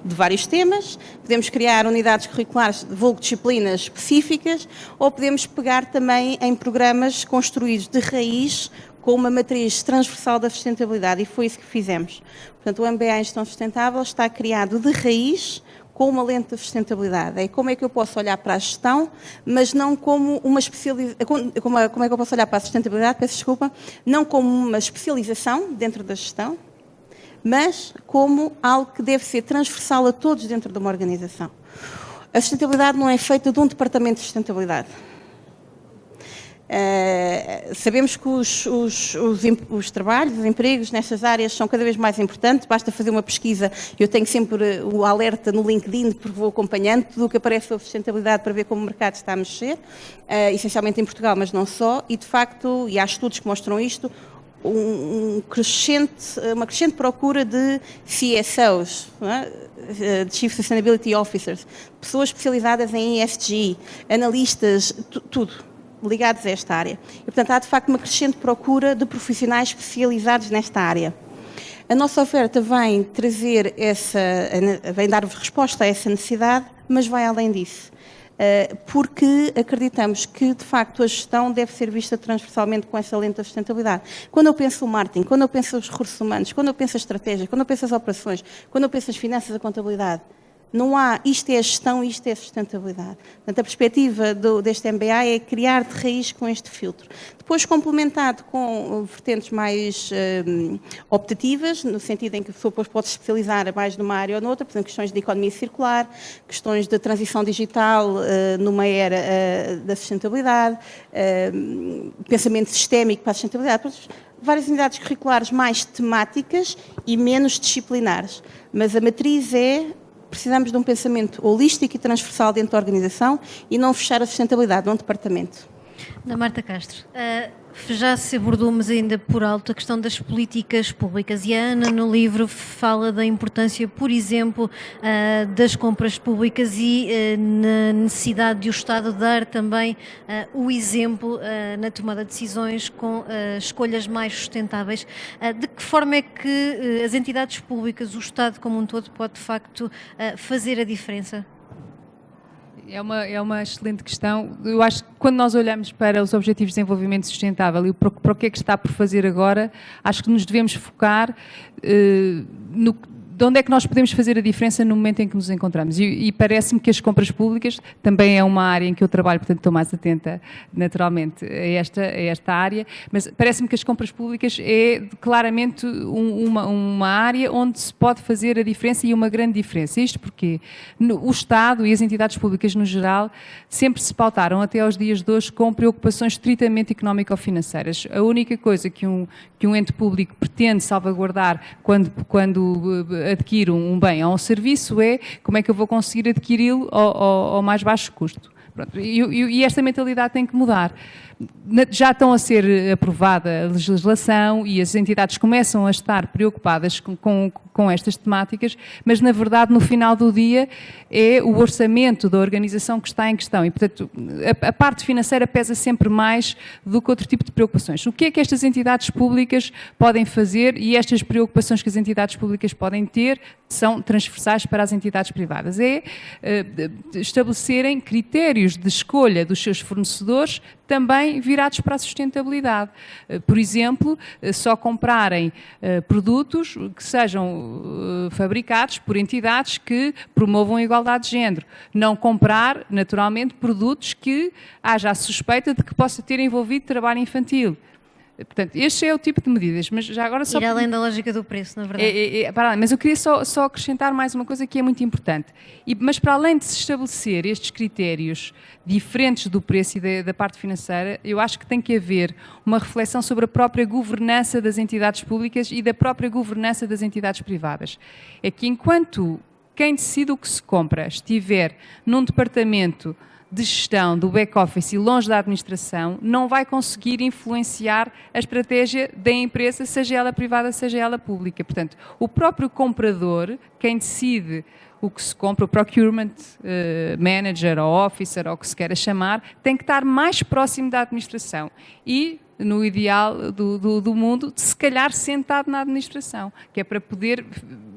de vários temas, podemos criar unidades curriculares de disciplinas específicas, ou podemos pegar também em programas construídos de raiz com uma matriz transversal da sustentabilidade, e foi isso que fizemos. Portanto, o MBA em Gestão Sustentável está criado de raiz com uma lente da sustentabilidade. É como é que eu posso olhar para a gestão, mas não como uma especialização, como é que eu posso olhar para a sustentabilidade, peço desculpa, não como uma especialização dentro da gestão, mas como algo que deve ser transversal a todos dentro de uma organização. A sustentabilidade não é feita de um departamento de sustentabilidade. Sabemos que os trabalhos, os empregos nestas áreas são cada vez mais importantes, basta fazer uma pesquisa, eu tenho sempre o alerta no LinkedIn, porque vou acompanhando tudo o que aparece sobre sustentabilidade para ver como o mercado está a mexer, essencialmente em Portugal, mas não só, e de facto, e há estudos que mostram isto, uma crescente procura de CSOs, de Chief Sustainability Officers, pessoas especializadas em ESG, analistas, tudo ligados a esta área. E, portanto, há de facto uma crescente procura de profissionais especializados nesta área. A nossa oferta vem dar resposta a essa necessidade, mas vai além disso. Porque acreditamos que, de facto, a gestão deve ser vista transversalmente com essa lente da sustentabilidade. Quando eu penso o marketing, quando eu penso os recursos humanos, quando eu penso a estratégia, quando eu penso as operações, quando eu penso as finanças, a contabilidade, Não há, isto é a gestão, isto é a sustentabilidade. Portanto, a perspectiva deste MBA é criar de raiz com este filtro. Depois complementado com vertentes mais optativas, no sentido em que a pessoa depois pode especializar mais numa área ou noutra, por exemplo, questões de economia circular, questões de transição digital numa era da sustentabilidade, pensamento sistémico para a sustentabilidade, várias unidades curriculares mais temáticas e menos disciplinares. Mas a matriz precisamos de um pensamento holístico e transversal dentro da organização e não fechar a sustentabilidade num departamento. Ana Marta Castro, já se abordou, mas ainda por alto, a questão das políticas públicas. E a Ana, no livro, fala da importância, por exemplo, das compras públicas e na necessidade de o Estado dar também o exemplo na tomada de decisões com escolhas mais sustentáveis. De que forma é que as entidades públicas, o Estado como um todo, pode de facto fazer a diferença? É uma excelente questão. Eu acho que quando nós olhamos para os Objetivos de Desenvolvimento Sustentável e para o que é que está por fazer agora, acho que nos devemos focar de onde é que nós podemos fazer a diferença no momento em que nos encontramos. E parece-me que as compras públicas também é uma área em que eu trabalho, portanto estou mais atenta naturalmente a esta área, mas parece-me que as compras públicas é claramente uma área onde se pode fazer a diferença e uma grande diferença. Isto porque o Estado e as entidades públicas no geral sempre se pautaram até aos dias de hoje com preocupações estritamente económico-financeiras. A única coisa que um ente público pretende salvaguardar quando adquire um bem ou um serviço é como é que eu vou conseguir adquiri-lo ao mais baixo custo. Pronto, e esta mentalidade tem que mudar. Já estão a ser aprovada a legislação e as entidades começam a estar preocupadas com estas temáticas, mas na verdade no final do dia é o orçamento da organização que está em questão e portanto a parte financeira pesa sempre mais do que outro tipo de preocupações. O que é que estas entidades públicas podem fazer e estas preocupações que as entidades públicas podem ter são transversais para as entidades privadas? É estabelecerem critérios de escolha dos seus fornecedores também virados para a sustentabilidade. Por exemplo, só comprarem produtos que sejam fabricados por entidades que promovam a igualdade de género. Não comprar, naturalmente, produtos que haja a suspeita de que possa ter envolvido trabalho infantil. Portanto, este é o tipo de medidas, mas já agora só... Ir além da lógica do preço, na verdade. Mas eu queria só acrescentar mais uma coisa que é muito importante. Mas para além de se estabelecer estes critérios diferentes do preço e da parte financeira, eu acho que tem que haver uma reflexão sobre a própria governança das entidades públicas e da própria governança das entidades privadas. É que enquanto quem decide o que se compra estiver num departamento de gestão do back-office e longe da administração, não vai conseguir influenciar a estratégia da empresa, seja ela privada, seja ela pública. Portanto, o próprio comprador, quem decide o que se compra, o procurement manager ou officer, ou o que se queira chamar, tem que estar mais próximo da administração e, no ideal do mundo, se calhar sentado na administração, que é para poder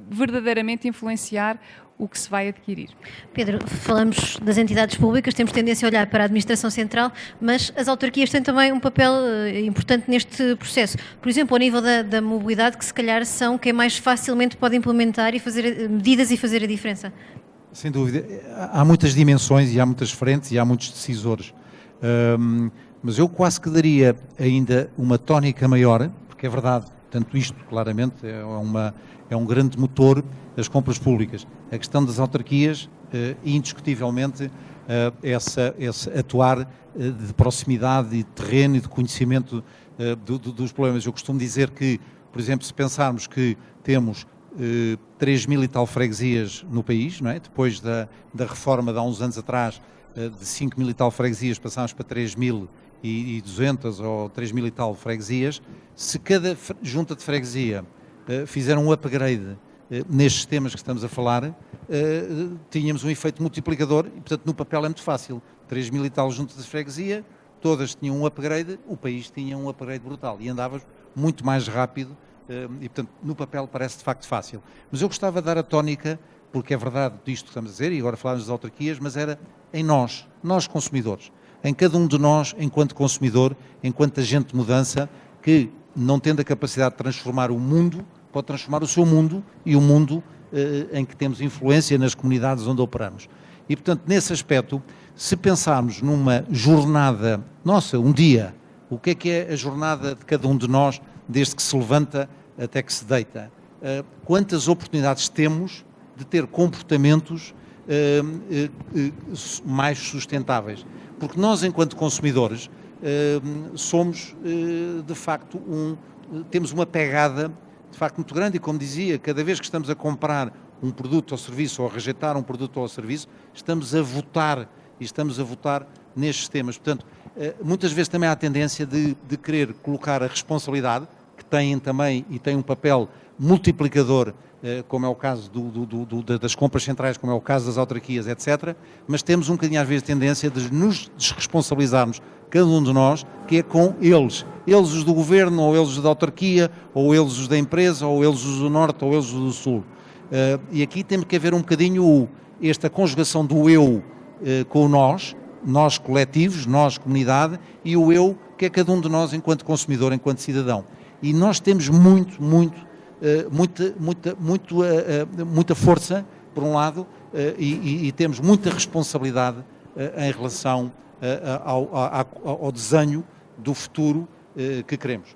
verdadeiramente influenciar o que se vai adquirir. Pedro, falamos das entidades públicas, temos tendência a olhar para a administração central, mas as autarquias têm também um papel importante neste processo. Por exemplo, ao nível da mobilidade, que se calhar são quem mais facilmente pode implementar e fazer medidas e fazer a diferença. Sem dúvida. Há muitas dimensões e há muitas frentes e há muitos decisores. Mas eu quase que daria ainda uma tónica maior, porque é verdade, tanto isto claramente é um grande motor das compras públicas. A questão das autarquias, indiscutivelmente, esse atuar de proximidade e de terreno e de conhecimento dos problemas. Eu costumo dizer que, por exemplo, se pensarmos que temos 3.000 e tal freguesias no país, não é? Depois da reforma de há uns anos atrás, de 5.000 e tal freguesias, passámos para 3.200 ou 3.000 e tal freguesias. Se cada junta de freguesia fizer um upgrade nestes temas que estamos a falar, tínhamos um efeito multiplicador e, portanto, no papel é muito fácil. 3.000 e tal juntas de freguesia, todas tinham um upgrade, o país tinha um upgrade brutal e andava muito mais rápido e, portanto, no papel parece de facto fácil. Mas eu gostava de dar a tónica, porque é verdade disto que estamos a dizer, e agora falamos das autarquias, mas era em nós consumidores, em cada um de nós, enquanto consumidor, enquanto agente de mudança, que, não tendo a capacidade de transformar o mundo, pode transformar o seu mundo e o mundo em que temos influência nas comunidades onde operamos. E, portanto, nesse aspecto, se pensarmos numa jornada, nossa, um dia, o que é a jornada de cada um de nós, desde que se levanta até que se deita? Quantas oportunidades temos de ter comportamentos mais sustentáveis? Porque nós, enquanto consumidores, somos, de facto, temos uma pegada, de facto, muito grande e, como dizia, cada vez que estamos a comprar um produto ou serviço ou a rejeitar um produto ou serviço, estamos a votar nestes temas. Portanto, muitas vezes também há a tendência de querer colocar a responsabilidade, que têm também e têm um papel multiplicador, como é o caso das compras centrais, como é o caso das autarquias, etc. Mas temos um bocadinho às vezes a tendência de nos desresponsabilizarmos, cada um de nós, que é com eles. Eles os do governo, ou eles os da autarquia, ou eles os da empresa, ou eles os do norte, ou eles os do sul. E aqui temos que haver um bocadinho esta conjugação do eu com o nós coletivos, nós comunidade, e o eu, que é cada um de nós enquanto consumidor, enquanto cidadão. E nós temos muita força, por um lado, e temos muita responsabilidade em relação ao desenho do futuro que queremos.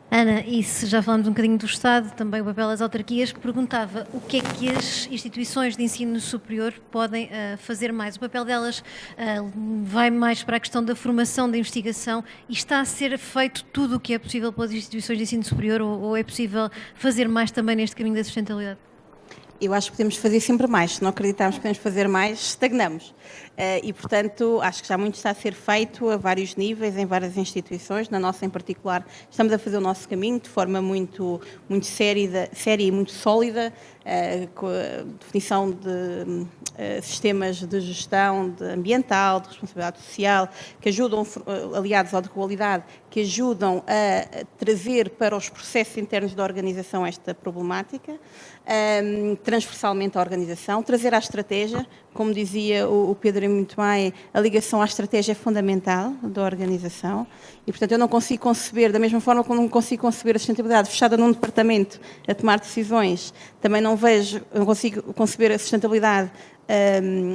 Ana, e se já falamos um bocadinho do Estado, também o papel das autarquias, perguntava o que é que as instituições de ensino superior podem fazer mais. O papel delas vai mais para a questão da formação, da investigação, e está a ser feito tudo o que é possível pelas instituições de ensino superior, ou é possível fazer mais também neste caminho da sustentabilidade? Eu acho que podemos fazer sempre mais. Se não acreditarmos que podemos fazer mais, estagnamos. E, portanto, acho que já muito está a ser feito a vários níveis, em várias instituições. Na nossa em particular, estamos a fazer o nosso caminho de forma muito séria e muito sólida, com a definição de sistemas de gestão ambiental, de responsabilidade social, que ajudam, aliados à de qualidade, que ajudam a trazer para os processos internos da organização esta problemática, transversalmente à organização, trazer à estratégia, como dizia o Pedro muito bem, a ligação à estratégia é fundamental da organização e, portanto, eu não consigo conceber, da mesma forma como não consigo conceber a sustentabilidade fechada num departamento a tomar decisões, também não consigo conceber a sustentabilidade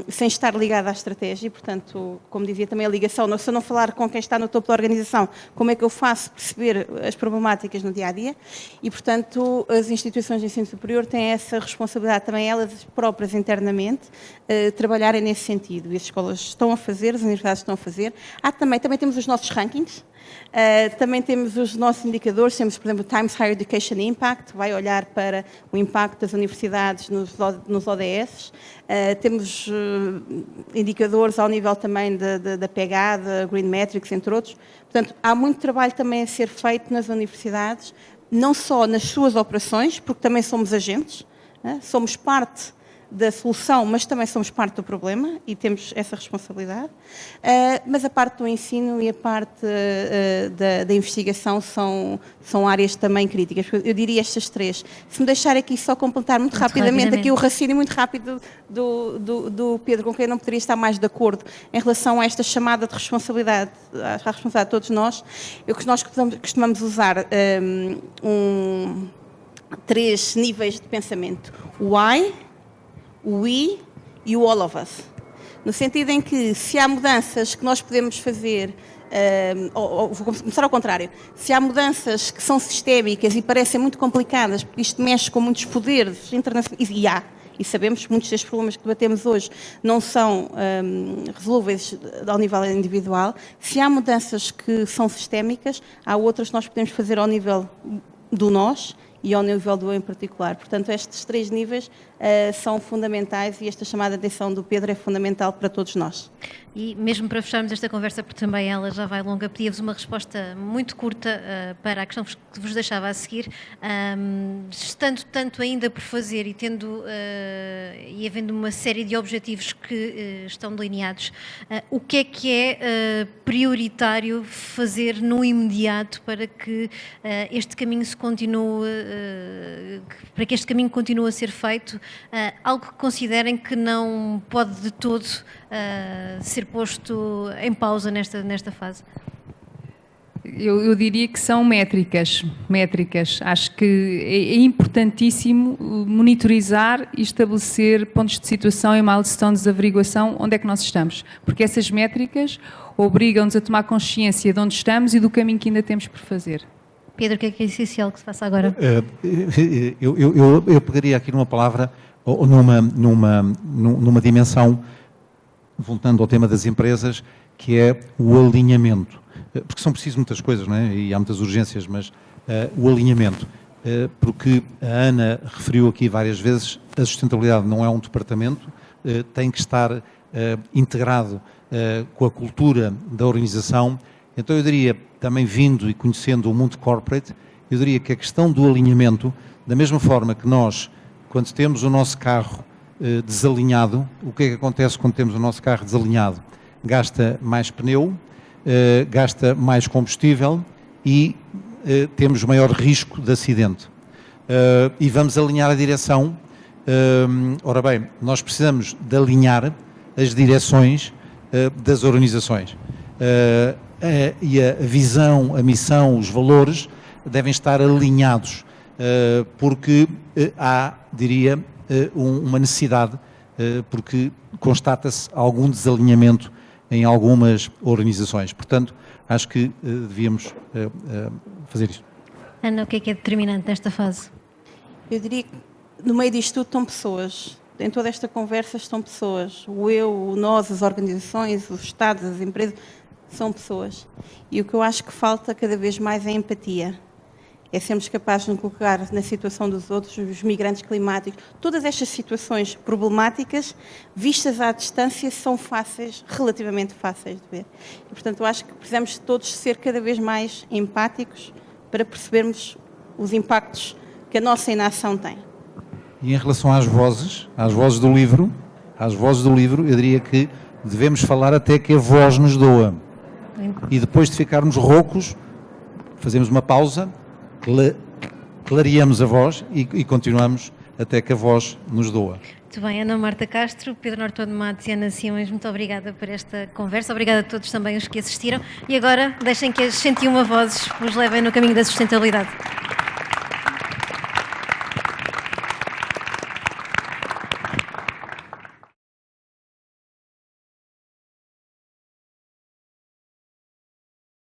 sem estar ligada à estratégia e, portanto, como dizia também a ligação, se eu não falar com quem está no topo da organização, como é que eu faço perceber as problemáticas no dia-a-dia e, portanto, as instituições de ensino superior têm essa responsabilidade também elas próprias internamente trabalharem nesse sentido e as escolas estão a fazer, as universidades estão a fazer. Também temos os nossos rankings, também temos os nossos indicadores, temos, por exemplo, o Times Higher Education Impact, vai olhar para o impacto das universidades nos ODS, temos indicadores ao nível também da pegada, Green Metrics, entre outros. Portanto, há muito trabalho também a ser feito nas universidades, não só nas suas operações, porque também somos agentes, somos parte da solução, mas também somos parte do problema e temos essa responsabilidade, mas a parte do ensino e a parte da investigação são áreas também críticas. Eu diria estas três. Se me deixar aqui só completar muito rapidamente aqui o raciocínio muito rápido do Pedro, com quem eu não poderia estar mais de acordo em relação a esta chamada de responsabilidade, à responsabilidade de todos nós, nós costumamos usar três níveis de pensamento. O I, o we e o all of us. No sentido em que, se há mudanças que nós podemos fazer, vou começar ao contrário, se há mudanças que são sistémicas e parecem muito complicadas, porque isto mexe com muitos poderes internacionais, e sabemos que muitos destes problemas que debatemos hoje não são resolvíveis ao nível individual, se há mudanças que são sistémicas, há outras que nós podemos fazer ao nível do nós e ao nível do eu em particular. Portanto, estes três níveis são fundamentais e esta chamada de atenção do Pedro é fundamental para todos nós. E mesmo para fecharmos esta conversa, porque também ela já vai longa, pedia-vos uma resposta muito curta para a questão que vos deixava a seguir. Estando tanto ainda por fazer e e havendo uma série de objetivos que estão delineados, o que é prioritário fazer no imediato para que este caminho se continue, para que este caminho continue a ser feito? Algo que considerem que não pode de todo ser posto em pausa nesta fase? Eu diria que são métricas. Acho que é importantíssimo monitorizar e estabelecer pontos de situação e milestones de averiguação onde é que nós estamos, porque essas métricas obrigam-nos a tomar consciência de onde estamos e do caminho que ainda temos por fazer. Pedro, o que é essencial que se faça agora? Eu pegaria aqui numa palavra, ou numa dimensão, voltando ao tema das empresas, que é o alinhamento. Porque são precisas muitas coisas, não é? E há muitas urgências, mas o alinhamento. Porque a Ana referiu aqui várias vezes, a sustentabilidade não é um departamento, tem que estar integrado com a cultura da organização. Então eu diria, também vindo e conhecendo o mundo corporate, eu diria que a questão do alinhamento, da mesma forma que nós, quando temos o nosso carro desalinhado, o que é que acontece quando temos o nosso carro desalinhado? Gasta mais pneu, gasta mais combustível e temos maior risco de acidente. E vamos alinhar a direção. Ora bem, nós precisamos de alinhar as direções das organizações. E a visão, a missão, os valores devem estar alinhados, porque há, diria, uma necessidade, porque constata-se algum desalinhamento em algumas organizações. Portanto, acho que devíamos fazer isto. Ana, o que é determinante nesta fase? Eu diria que no meio disto tudo estão pessoas. Em toda esta conversa estão pessoas. O eu, o nós, as organizações, os Estados, as empresas, são pessoas. E o que eu acho que falta cada vez mais é empatia. É sermos capazes de nos colocar na situação dos outros, os migrantes climáticos. Todas estas situações problemáticas, vistas à distância, são fáceis, relativamente fáceis de ver. E, portanto, eu acho que precisamos todos ser cada vez mais empáticos para percebermos os impactos que a nossa inação tem. E em relação às vozes do livro, eu diria que devemos falar até que a voz nos doa. E depois de ficarmos roucos, fazemos uma pausa, clareamos a voz e continuamos até que a voz nos doa. Muito bem, Ana Marta Castro, Pedro Norton de Matos e Ana Simões, muito obrigada por esta conversa. Obrigada a todos também os que assistiram. E agora deixem que as 101 vozes os levem no caminho da sustentabilidade.